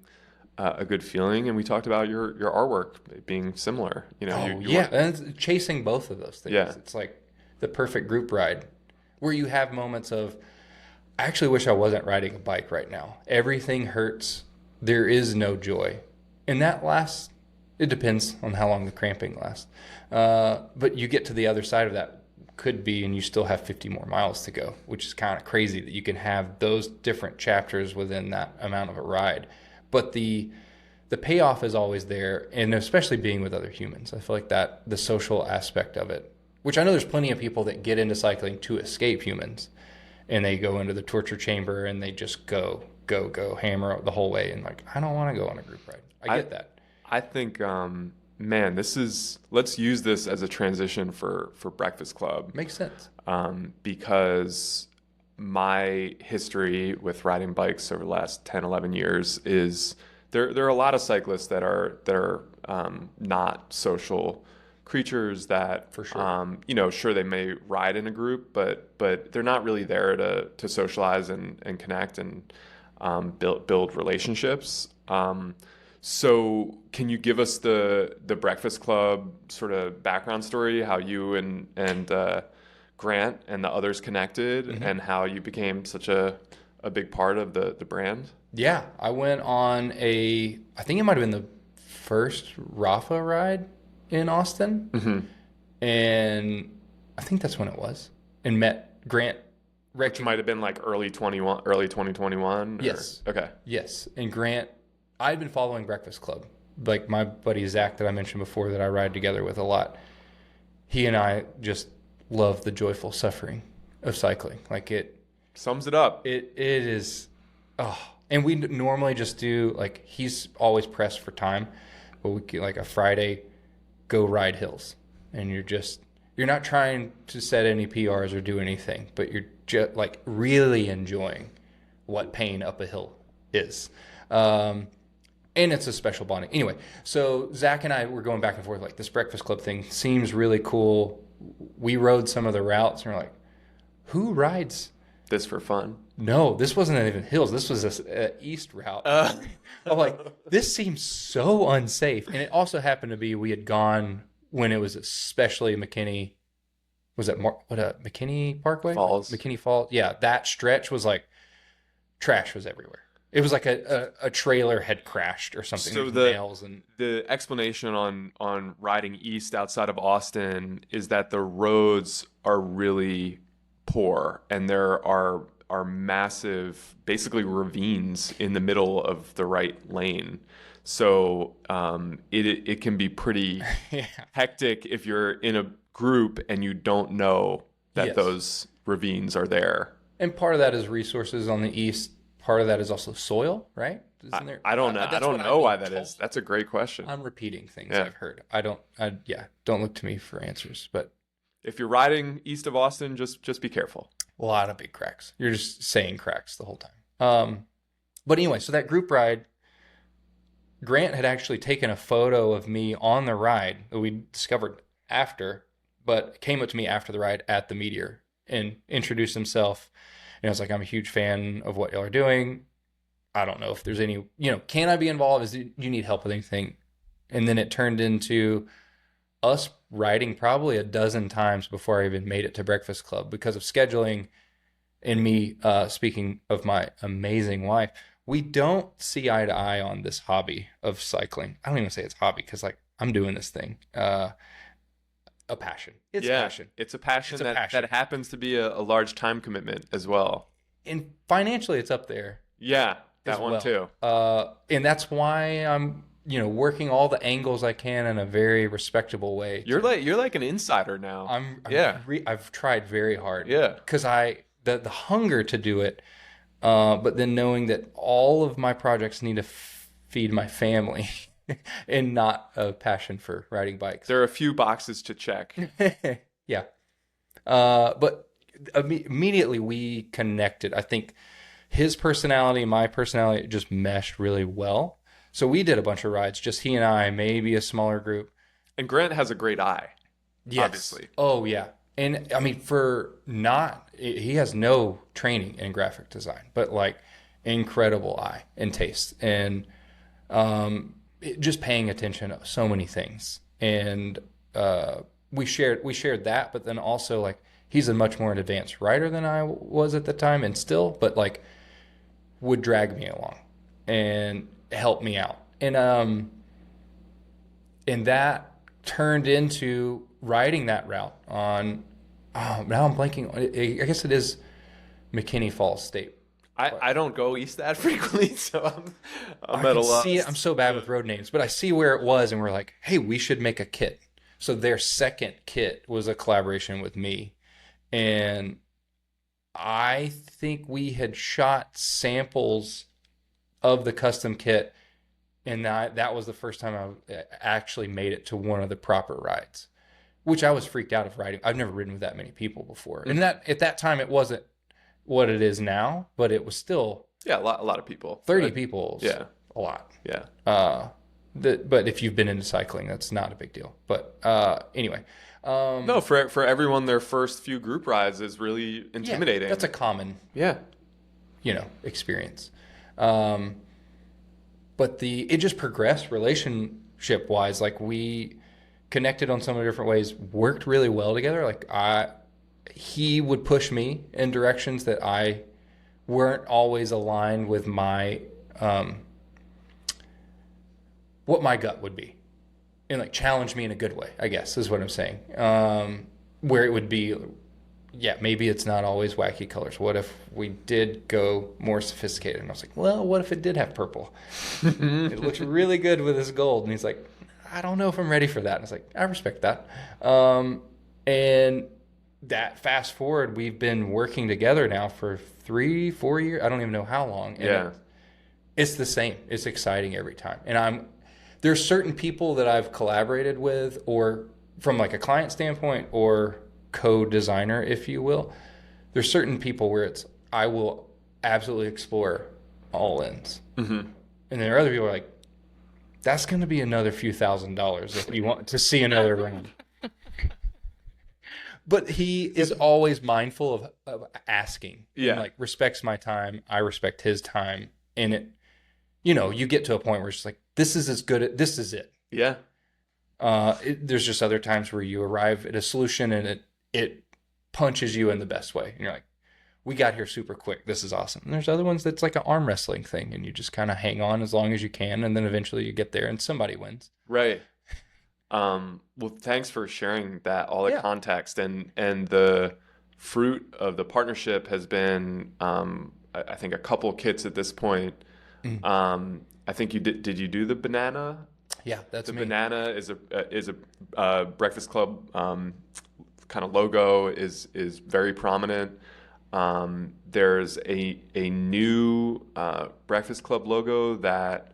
a good feeling, and we talked about your artwork being similar. And it's chasing both of those things. Yeah. It's like the perfect group ride where you have moments of, I actually wish I wasn't riding a bike right now. Everything hurts. There is no joy. And that lasts, it depends on how long the cramping lasts. But you get to the other side of that, could be, and you still have 50 more miles to go, which is kind of crazy that you can have those different chapters within that amount of a ride. But the payoff is always there, and especially being with other humans. I feel like that the social aspect of it, which I know there's plenty of people that get into cycling to escape humans. And they go into the torture chamber and they just go, hammer the whole way. And like, I don't want to go on a group ride. I get that. I think, man, let's use this as a transition for Breakfast Club. Makes sense. Because my history with riding bikes over the last 10, 11 years is there are a lot of cyclists that are not social creatures that, for sure, sure they may ride in a group, but they're not really there to socialize and connect and build relationships. So can you give us the Breakfast Club sort of background story, how you and Grant and the others connected, mm-hmm. and how you became such a big part of the brand? Yeah, I went on I think it might have been the first Rafa ride in Austin. Mm-hmm. And I think that's when it was, and met Grant. Which might have been like early 2021. Yes. Okay. Yes. And Grant, I'd been following Breakfast Club. Like my buddy Zach that I mentioned before that I ride together with a lot. He and I just love the joyful suffering of cycling. Like it sums it up. It is. Oh, and we normally just do, like, he's always pressed for time, but we get like a Friday, go ride hills, and you're not trying to set any PRs or do anything, but you're just like really enjoying what pain up a hill is. And it's a special bonding. Anyway, so Zach and I were going back and forth, like, this Breakfast Club thing seems really cool. We rode some of the routes and we're like, who rides this for fun? No, this wasn't even hills. This was a east route. I'm like, this seems so unsafe. And it also happened to be, we had gone when it was especially McKinney. Was it McKinney Parkway? Falls. McKinney Falls. Yeah, that stretch was like, trash was everywhere. It was like a trailer had crashed or something. So There's nails and the explanation on riding east outside of Austin is that the roads are really poor and there are massive, basically ravines in the middle of the right lane. So it can be pretty yeah. hectic if you're in a group and you don't know that Yes. those ravines are there. And part of that is resources on the east. Part of that is also soil, right? Isn't there? I don't know. I That's don't what know I've why been that told. is. That's a great question. I'm repeating things Yeah. I've heard. Don't look to me for answers, but If you're riding east of Austin, just be careful. a lot of big cracks. You're just saying cracks the whole time. But anyway, so that group ride, Grant had actually taken a photo of me on the ride that we discovered after, but came up to me after the ride at the Meteor and introduced himself. And I was like, I'm a huge fan of what y'all are doing. I don't know if there's any, can I be involved? Is you need help with anything? And then it turned into us riding probably a dozen times before I even made it to Breakfast Club because of scheduling and me speaking of my amazing wife. We don't see eye to eye on this hobby of cycling. I don't even say it's hobby because like I'm doing this thing. A passion. It's Yeah, passion. it's a passion It's a that passion. that happens to be a large time commitment as well. And financially it's up there Yeah, that as one well. too. And that's why I'm, working all the angles I can in a very respectable way. You're like an insider now. Yeah. I've tried very hard. Yeah. Because the hunger to do it, but then knowing that all of my projects need to feed my family and not a passion for riding bikes. There are a few boxes to check. Yeah. But immediately we connected. I think his personality and my personality just meshed really well. So we did a bunch of rides, just he and I, maybe a smaller group. And Grant has a great eye. Yes. Obviously. Oh, yeah. And I mean, he has no training in graphic design, but like incredible eye and taste and just paying attention to so many things. And we shared that, but then also like he's a much more advanced writer than I was at the time and still, but like would drag me along and help me out. And that turned into riding that route on, now I'm blanking. I guess it is McKinney Falls State. I don't go east that frequently, so I'm I at a can loss. see it. I'm so bad with road names, but I see where it was, and we're like, hey, we should make a kit. So their second kit was a collaboration with me, and I think we had shot samples of the custom kit, and that was the first time I actually made it to one of the proper rides, which I was freaked out of riding. I've never ridden with that many people before, and that at that time it wasn't what it is now, but it was still Yeah, a lot of people. 30 people. Is Yeah. a lot. Yeah. But if you've been into cycling, that's not a big deal. But anyway, No, for everyone, their first few group rides is really intimidating. Yeah, that's a common, Yeah. experience. But it just progressed relationship wise. Like we connected on so many different ways, worked really well together. Like he would push me in directions that I weren't always aligned with my what my gut would be, and like challenge me in a good way, I guess is what I'm saying. Where it would be, yeah, maybe it's not always wacky colors. What if we did go more sophisticated? And I was like, well, what if it did have purple? It looks really good with this gold. And he's like, I don't know if I'm ready for that. And I was like, I respect that. And that fast forward, we've been working together now for 3-4 years. I don't even know how long. And Yeah. it's the same. It's exciting every time. And there's certain people that I've collaborated with, or from like a client standpoint or co-designer, if you will. There's certain people where I will absolutely explore all ends. Mm-hmm. And there are other people who are like, that's going to be another few $1,000s if you want to see another round. But he is always mindful of asking. Yeah. And like respects my time. I respect his time. And you get to a point where it's just like, this is this is it. Yeah. There's just other times where you arrive at a solution and it punches you in the best way. And you're like, we got here super quick. This is awesome. And there's other ones that's like an arm wrestling thing, and you just kind of hang on as long as you can, and then eventually you get there and somebody wins. Right. Well, thanks for sharing that, all the Yeah. context, and the fruit of the partnership has been, I think a couple kits at this point. Mm. I think you did you do the banana? Yeah, that's The me. banana is a Breakfast Club kind of logo is very prominent. There's a new Breakfast Club logo that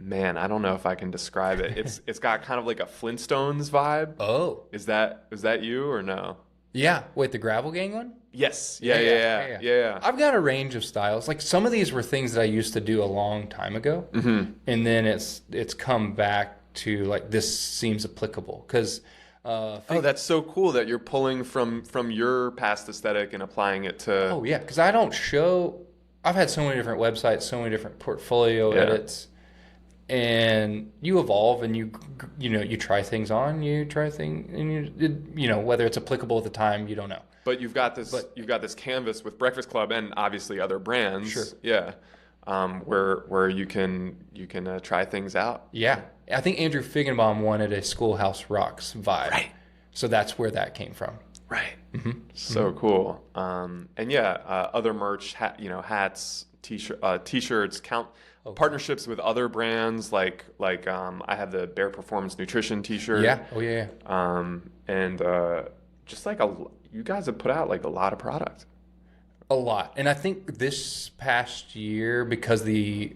man, I don't know if I can describe it. It's got kind of like a Flintstones vibe. Oh, Is that you or no? yeah. Wait, the Gravel Gang one? Yes. Yeah, Yeah. yeah, Yeah. yeah, Yeah. yeah. Yeah. I've got a range of styles. Like some of these were things that I used to do a long time ago, Mm-hmm. and then it's come back to like this seems applicable because Oh, that's so cool that you're pulling from your past aesthetic and applying it to. oh yeah, because I don't show. I've had so many different websites, so many different portfolio Yeah. edits, and you evolve and you try things on, you try things, and whether it's applicable at the time, you don't know. But you've got this canvas with Breakfast Club and obviously other brands. Sure. Yeah. Where you can try things out. Yeah, I think Andrew Figgenbaum wanted a Schoolhouse Rocks vibe, Right. so that's where that came from. Right. Mm-hmm. So cool. And yeah, other merch, hats, t-shirts, partnerships with other brands like I have the Bear Performance Nutrition t-shirt. Yeah. Oh yeah. And just like you guys have put out like a lot of product. A lot. And I think this past year, because the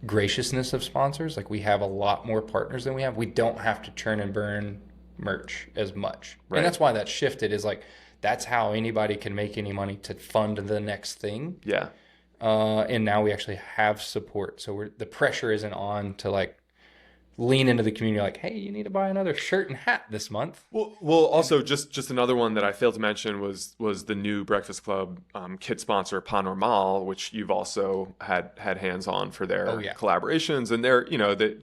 graciousness of sponsors, like we have a lot more partners than we have. We don't have to churn and burn merch as much. Right. And that's why that shifted is like, that's how anybody can make any money to fund the next thing. Yeah. And now we actually have support. So the pressure isn't on to like lean into the community like, hey, you need to buy another shirt and hat this month. Well, also just another one that I failed to mention was the new Breakfast Club kit sponsor Pas Normal, which you've also had hands on for their collaborations, and they're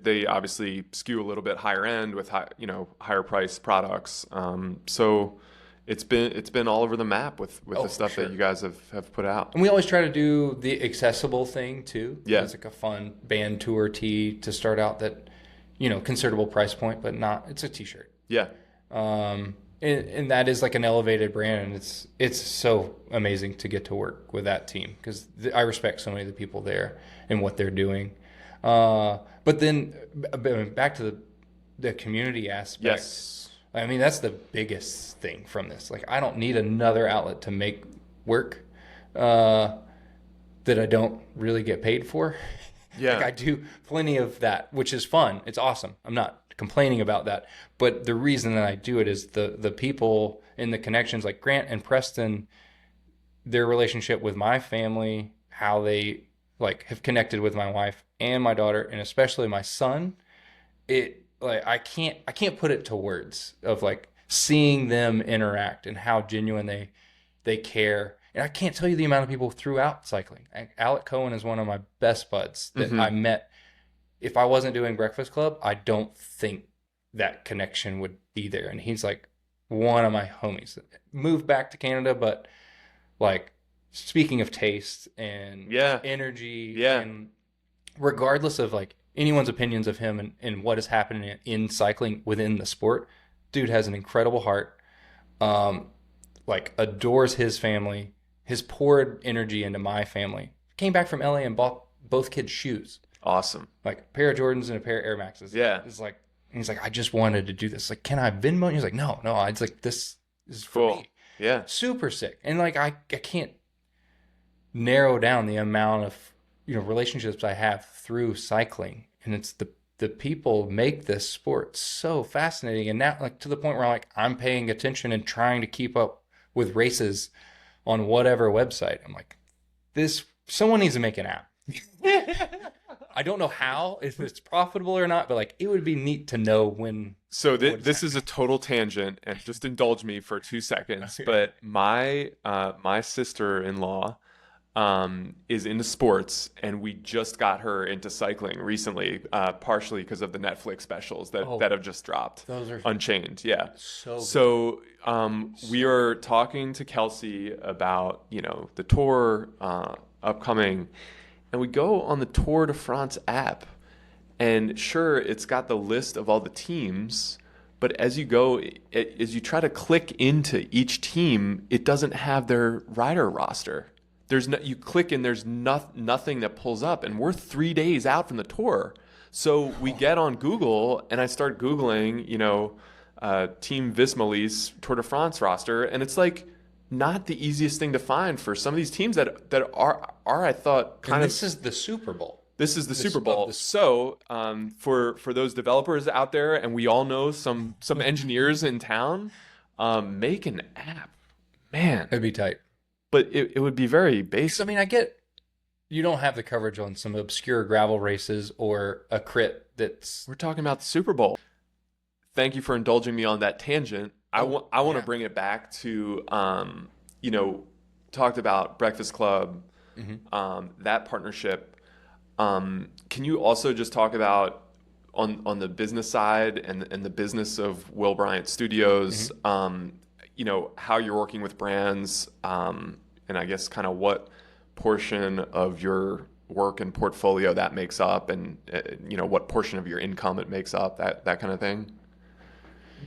they obviously skew a little bit higher end with higher priced products. So it's been all over the map with the stuff that you guys have put out. And we always try to do the accessible thing too. Yeah, it's like a fun band tour tee to start out that. Considerable price point, but it's a t-shirt. Yeah. And that is like an elevated brand, and it's so amazing to get to work with that team because I respect so many of the people there and what they're doing. But then back to the community aspect. Yes. I mean, that's the biggest thing from this. Like, I don't need another outlet to make work that I don't really get paid for. Yeah. Like I do plenty of that, which is fun. It's awesome. I'm not complaining about that. But the reason that I do it is the people and the connections like Grant and Preston, their relationship with my family, how they like have connected with my wife and my daughter and especially my son. It like I can't put it to words of like seeing them interact and how genuine they care. And I can't tell you the amount of people throughout cycling. Alec Cohen is one of my best buds that I met. If I wasn't doing Breakfast Club, I don't think that connection would be there. And he's like one of my homies. Moved back to Canada, but like speaking of taste and energy, and regardless of like anyone's opinions of him and what is happening in cycling within the sport, dude has an incredible heart. Like adores his family. Has poured energy into my family. Came back from LA and bought both kids shoes. Awesome. Like a pair of Jordans and a pair of Air Maxes. Yeah. It's like, he's like, I just wanted to do this. Like, can I Venmo? And he's like, no. It's like, this is for me. Yeah. Super sick. And like, I can't narrow down the amount of, relationships I have through cycling. And it's the people make this sport so fascinating. And now like to the point where I'm paying attention and trying to keep up with races on whatever website. I'm like, someone needs to make an app. I don't know how, if it's profitable or not, but like it would be neat to know when. So this is a total tangent, and just indulge me for 2 seconds. But my sister-in-law is into sports, and we just got her into cycling recently, partially because of the Netflix specials that have just dropped. Those are Unchained, yeah. so good. So we are talking to Kelsey about, the tour upcoming, and we go on the Tour de France app, and sure, it's got the list of all the teams, but as you go, as you try to click into each team, it doesn't have their rider roster. You click and there's nothing that pulls up, and we're 3 days out from the tour. So we get on Google, and I start Googling, Team Vismalis Tour de France roster, and it's like not the easiest thing to find for some of these teams that are I thought kind and of. this is the Super Bowl. This is the Super Bowl. So for those developers out there, and we all know some engineers in town, make an app, man. It'd be tight. But it would be very basic. I mean, I get you don't have the coverage on some obscure gravel races or a crit that's. We're talking about the Super Bowl. Thank you for indulging me on that tangent. I want to bring it back to, talked about Breakfast Club, that partnership. Can you also just talk about on the business side and the business of Will Bryant Studios, how you're working with brands, and I guess kind of what portion of your work and portfolio that makes up, and what portion of your income it makes up, that kind of thing?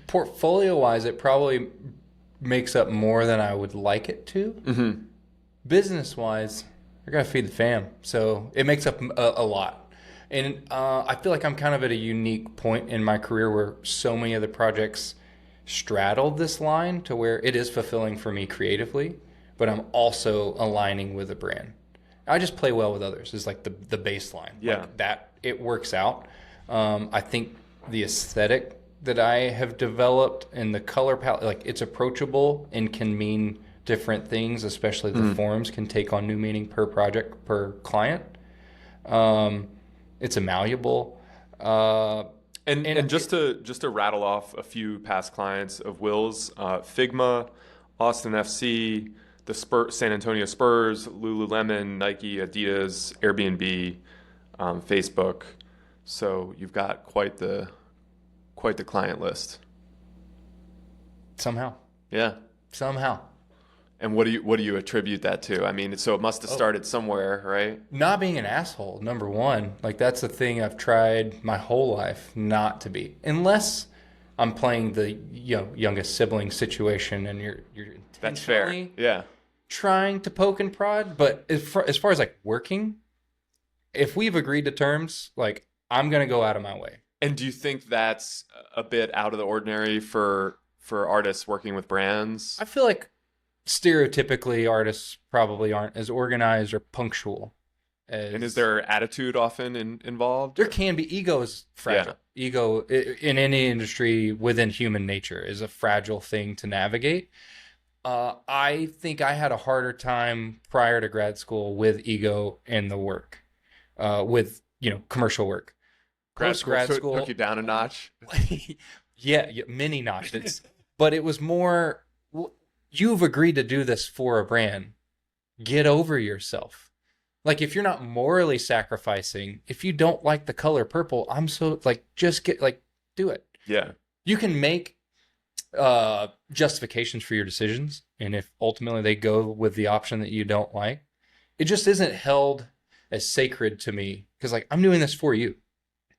Portfolio wise, it probably makes up more than I would like it to. Business wise, I gotta feed the fam, so it makes up a lot. And I feel like I'm kind of at a unique point in my career where so many of the projects straddle this line to where it is fulfilling for me creatively, but I'm also aligning with a brand. I just play well with others is like the baseline. Yeah. Like that, it works out. I think the aesthetic that I have developed and the color palette, like it's approachable and can mean different things, especially the forms can take on new meaning per project, per client. It's a malleable. And just to rattle off a few past clients of Will's, Figma, Austin FC, the San Antonio Spurs, Lululemon, Nike, Adidas, Airbnb, Facebook. So you've got quite the client list. Somehow. Yeah. Somehow. And what do you attribute that to? I mean, so it must have started somewhere, right? Not being an asshole, number one. Like that's the thing I've tried my whole life not to be, unless I'm playing the youngest sibling situation, and you're That's fair. intentionally Yeah. trying to poke and prod. But as far as like working, if we've agreed to terms, like I'm gonna go out of my way. And do you think that's a bit out of the ordinary for artists working with brands? I feel like stereotypically artists probably aren't as organized or punctual as. And is there attitude often involved? There can be. Ego is fragile. Yeah. Ego in any industry within human nature is a fragile thing to navigate. I think I had a harder time prior to grad school with ego in the work, with commercial work. Grad Post-grad school took you down a notch. yeah, many notches. But it was more, you've agreed to do this for a brand. Get over yourself. Like if you're not morally sacrificing, if you don't like the color purple, just do it. Yeah. You can make justifications for your decisions, and if ultimately they go with the option that you don't like, it just isn't held as sacred to me because like I'm doing this for you.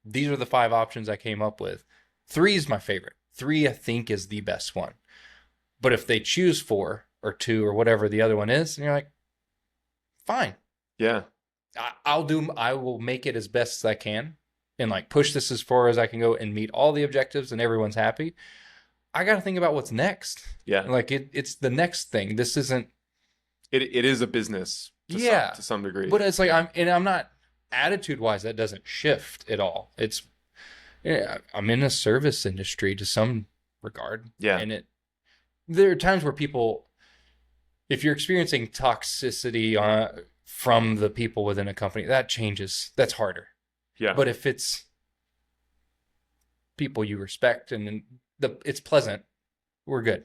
These are the 5 options I came up with. 3 is my favorite. 3 I think is the best one. But if they choose 4 or 2 or whatever the other one is, and you're like, fine. Yeah. I will make it as best as I can and like push this as far as I can go and meet all the objectives and everyone's happy. I got to think about what's next. Yeah. Like it's the next thing. This isn't. It is a business. To some degree. But it's like I'm not attitude wise. That doesn't shift at all. I'm in a service industry to some regard. Yeah. And there are times where people, if you're experiencing toxicity from the people within a company, that changes. That's harder. Yeah. But if it's people you respect and it's pleasant, we're good.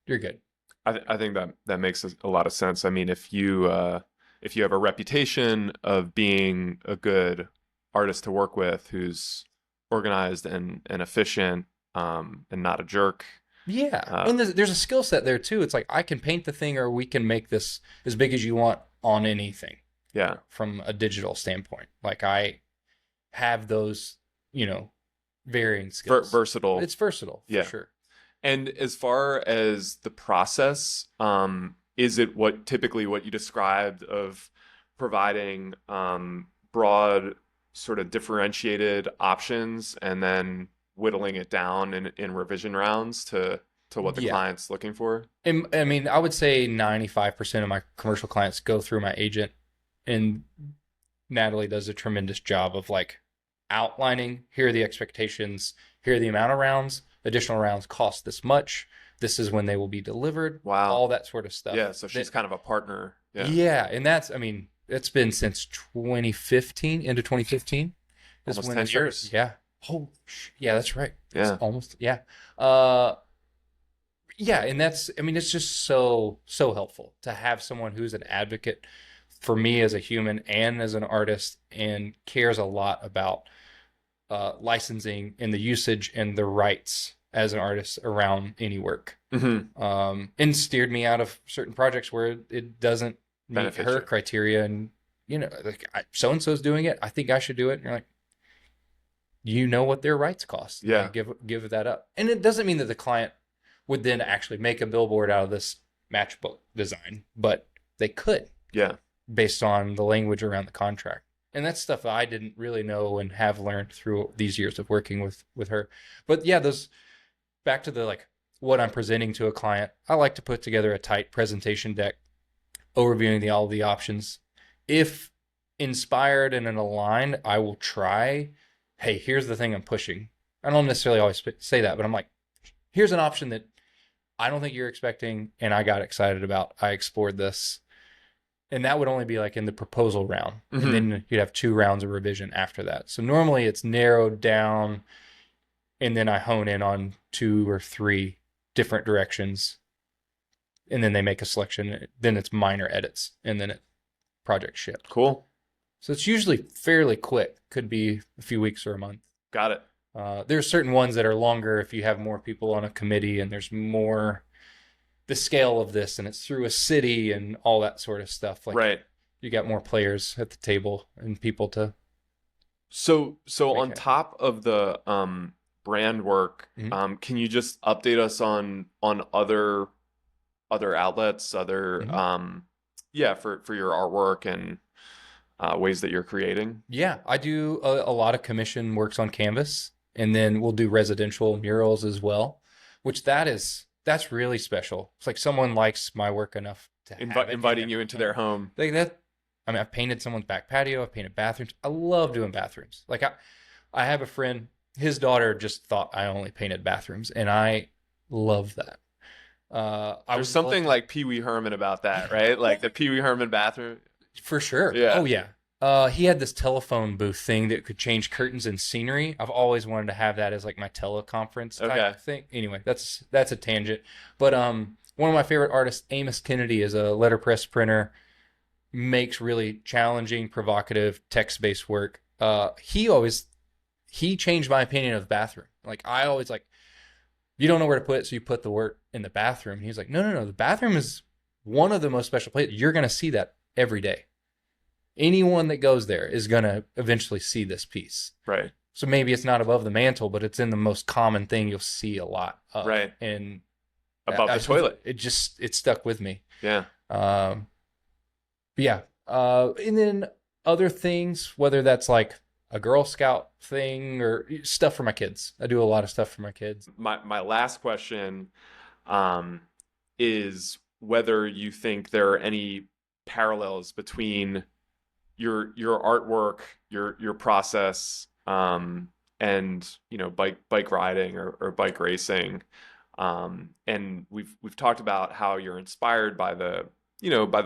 You're good. I think that makes a lot of sense. I mean, if you if you have a reputation of being a good artist to work with, who's organized and efficient, and not a jerk. Yeah. Uh, And there's a skill set there too. It's like I can paint the thing or we can make this as big as you want on anything yeah, from a digital standpoint. Like I have those, you know, varying skills. versatile. It's versatile for Yeah. sure. And as far as the process, is it typically what you described of providing broad, sort of differentiated options and then whittling it down in revision rounds to what the Yeah. client's looking for? And, I mean, I would say 95% of my commercial clients go through my agent, and Natalie does a tremendous job of like outlining, here are the expectations, here are the amount of rounds, additional rounds cost this much, this is when they will be delivered, Wow. all that sort of stuff. Yeah, so she's kind of a partner. Yeah. Yeah, and that's, I mean, it's been since 2015, into 2015. Is Almost when 10 it started. years. Yeah. Oh, yeah, that's right. It's Yeah. almost, yeah. Yeah, and that's, I mean, it's just so helpful to have someone who's an advocate for me as a human and as an artist and cares a lot about licensing and the usage and the rights as an artist around any work. And steered me out of certain projects where it doesn't meet Benefit her you. criteria, and you know, like so and so's doing it, I think I should do it. And you're like, you know what their rights cost? Yeah. And give that up. And it doesn't mean that the client would then actually make a billboard out of this matchbook design, but they could. Yeah. Based on the language around the contract. And that's stuff that I didn't really know and have learned through these years of working with her. But yeah, those, back to the like what I'm presenting to a client, I like to put together a tight presentation deck overviewing all the options. If inspired and aligned, I will try, hey, here's the thing I'm pushing. I don't necessarily always say that, but I'm like, here's an option that I don't think you're expecting, and I got excited about. I explored this. And that would only be like in the proposal round. And then you'd have 2 rounds of revision after that. So normally it's narrowed down, and then I hone in on 2 or 3 different directions. And then they make a selection. Then it's minor edits, and then project shipped. Cool. So it's usually fairly quick. Could be a few weeks or a month. Got it. There's certain ones that are longer if you have more people on a committee and there's more the scale of this and it's through a city and all that sort of stuff. Like Right. you got more players at the table and people to. So on happen. top of the brand work, can you just update us on other outlets, yeah, for your artwork and ways that you're creating? Yeah, I do a lot of commission works on canvas, and then we'll do residential murals as well, which that's really special. It's like someone likes my work enough to have Inviting you into their home. like that. I mean, I've painted someone's back patio. I've painted bathrooms. I love doing bathrooms. Like I have a friend, his daughter just thought I only painted bathrooms, and I love that. There's something like Pee-wee Herman about that, right? Like the Pee-wee Herman bathroom. For sure. Yeah. Oh yeah. He had this telephone booth thing that could change curtains and scenery. I've always wanted to have that as like my teleconference type thing. Anyway, that's a tangent. But one of my favorite artists, Amos Kennedy, is a letterpress printer. Makes really challenging, provocative, text-based work. He changed my opinion of the bathroom. Like I always like, you don't know where to put it, so you put the work in the bathroom. And he's like, no. The bathroom is one of the most special places. You're gonna see that every day. Anyone that goes there is going to eventually see this piece. Right. So maybe it's not above the mantle, but it's in the most common thing you'll see a lot of. Right. And above the toilet. It stuck with me. Yeah. Yeah. And then other things, whether that's like a Girl Scout thing or stuff for my kids. I do a lot of stuff for my kids. My last question is whether you think there are any parallels between your artwork, your process, and bike riding or bike racing, and we've talked about how you're inspired by the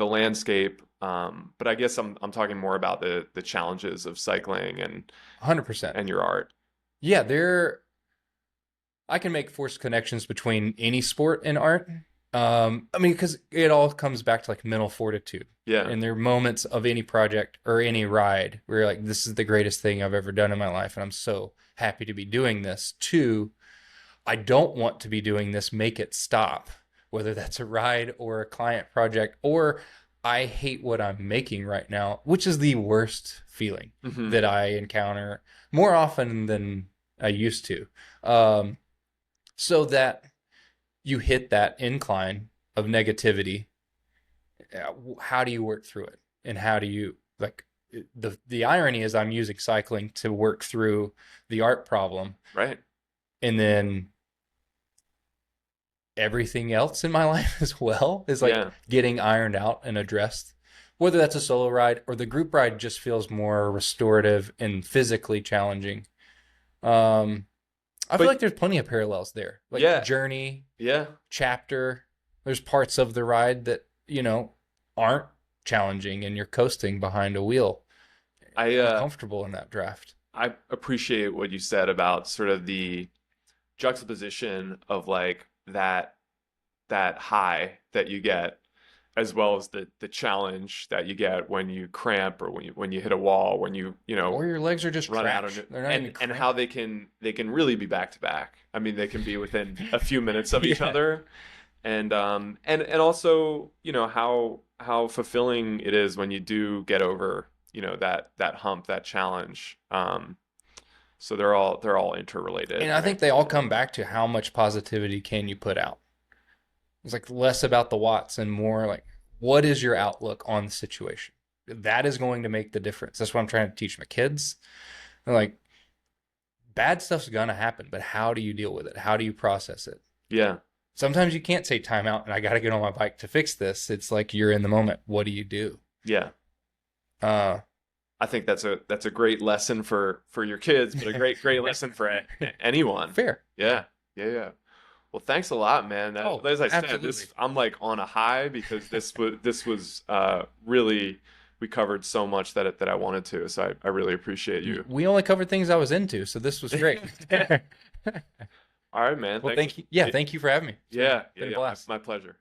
landscape, but I guess I'm talking more about the challenges of cycling and 100%. and your art. Yeah, I can make forced connections between any sport and art. I mean, because it all comes back to like mental fortitude. Yeah. And there are moments of any project or any ride where you're like, this is the greatest thing I've ever done in my life. And I'm so happy to be doing this. Two, I don't want to be doing this. Make it stop, whether that's a ride or a client project, or I hate what I'm making right now, which is the worst feeling Hmm. that I encounter more often than I used to. Um, so that you hit that incline of negativity, how do you work through it? And how do you like the irony is I'm using cycling to work through the art problem, Right. and then everything else in my life as well is like Yeah. getting ironed out and addressed. Whether that's a solo ride or the group ride just feels more restorative and physically challenging. I feel But like there's plenty of parallels there. Like yeah, journey, yeah. chapter, there's parts of the ride that, aren't challenging and you're coasting behind a wheel. I I'm uh comfortable in that draft. I appreciate what you said about sort of the juxtaposition of like that high that you get, as well as the challenge that you get when you cramp, or when you hit a wall, when you know Or your legs are just run out of trash. it, They're not even and how cramping. they can really be back to back. I mean, they can be within a few minutes of each Yeah. other, and also, how fulfilling it is when you do get over, that hump, that challenge. So they're all interrelated, And I think right? they all come back to how much positivity can you put out. It's like less about the watts and more like what is your outlook on the situation. That is going to make the difference. That's what I'm trying to teach my kids. And like bad stuff's gonna happen, but how do you deal with it? How do you process it? Yeah, Sometimes you can't say time out and I got to get on my bike to fix this. It's like you're in the moment. What do you do? yeah. Uh, I think that's a great lesson for your kids, but a great lesson for anyone. fair. Yeah, yeah, yeah. Well, thanks a lot, man. Oh, As I said, absolutely. this I'm like on a high because this was really, we covered so much that I wanted to. So I really appreciate you. We only covered things I was into, so this was great. All right, man. Well, Thanks. thank you. Yeah, thank you for having me. Yeah, yeah, Been a yeah. blast. My pleasure.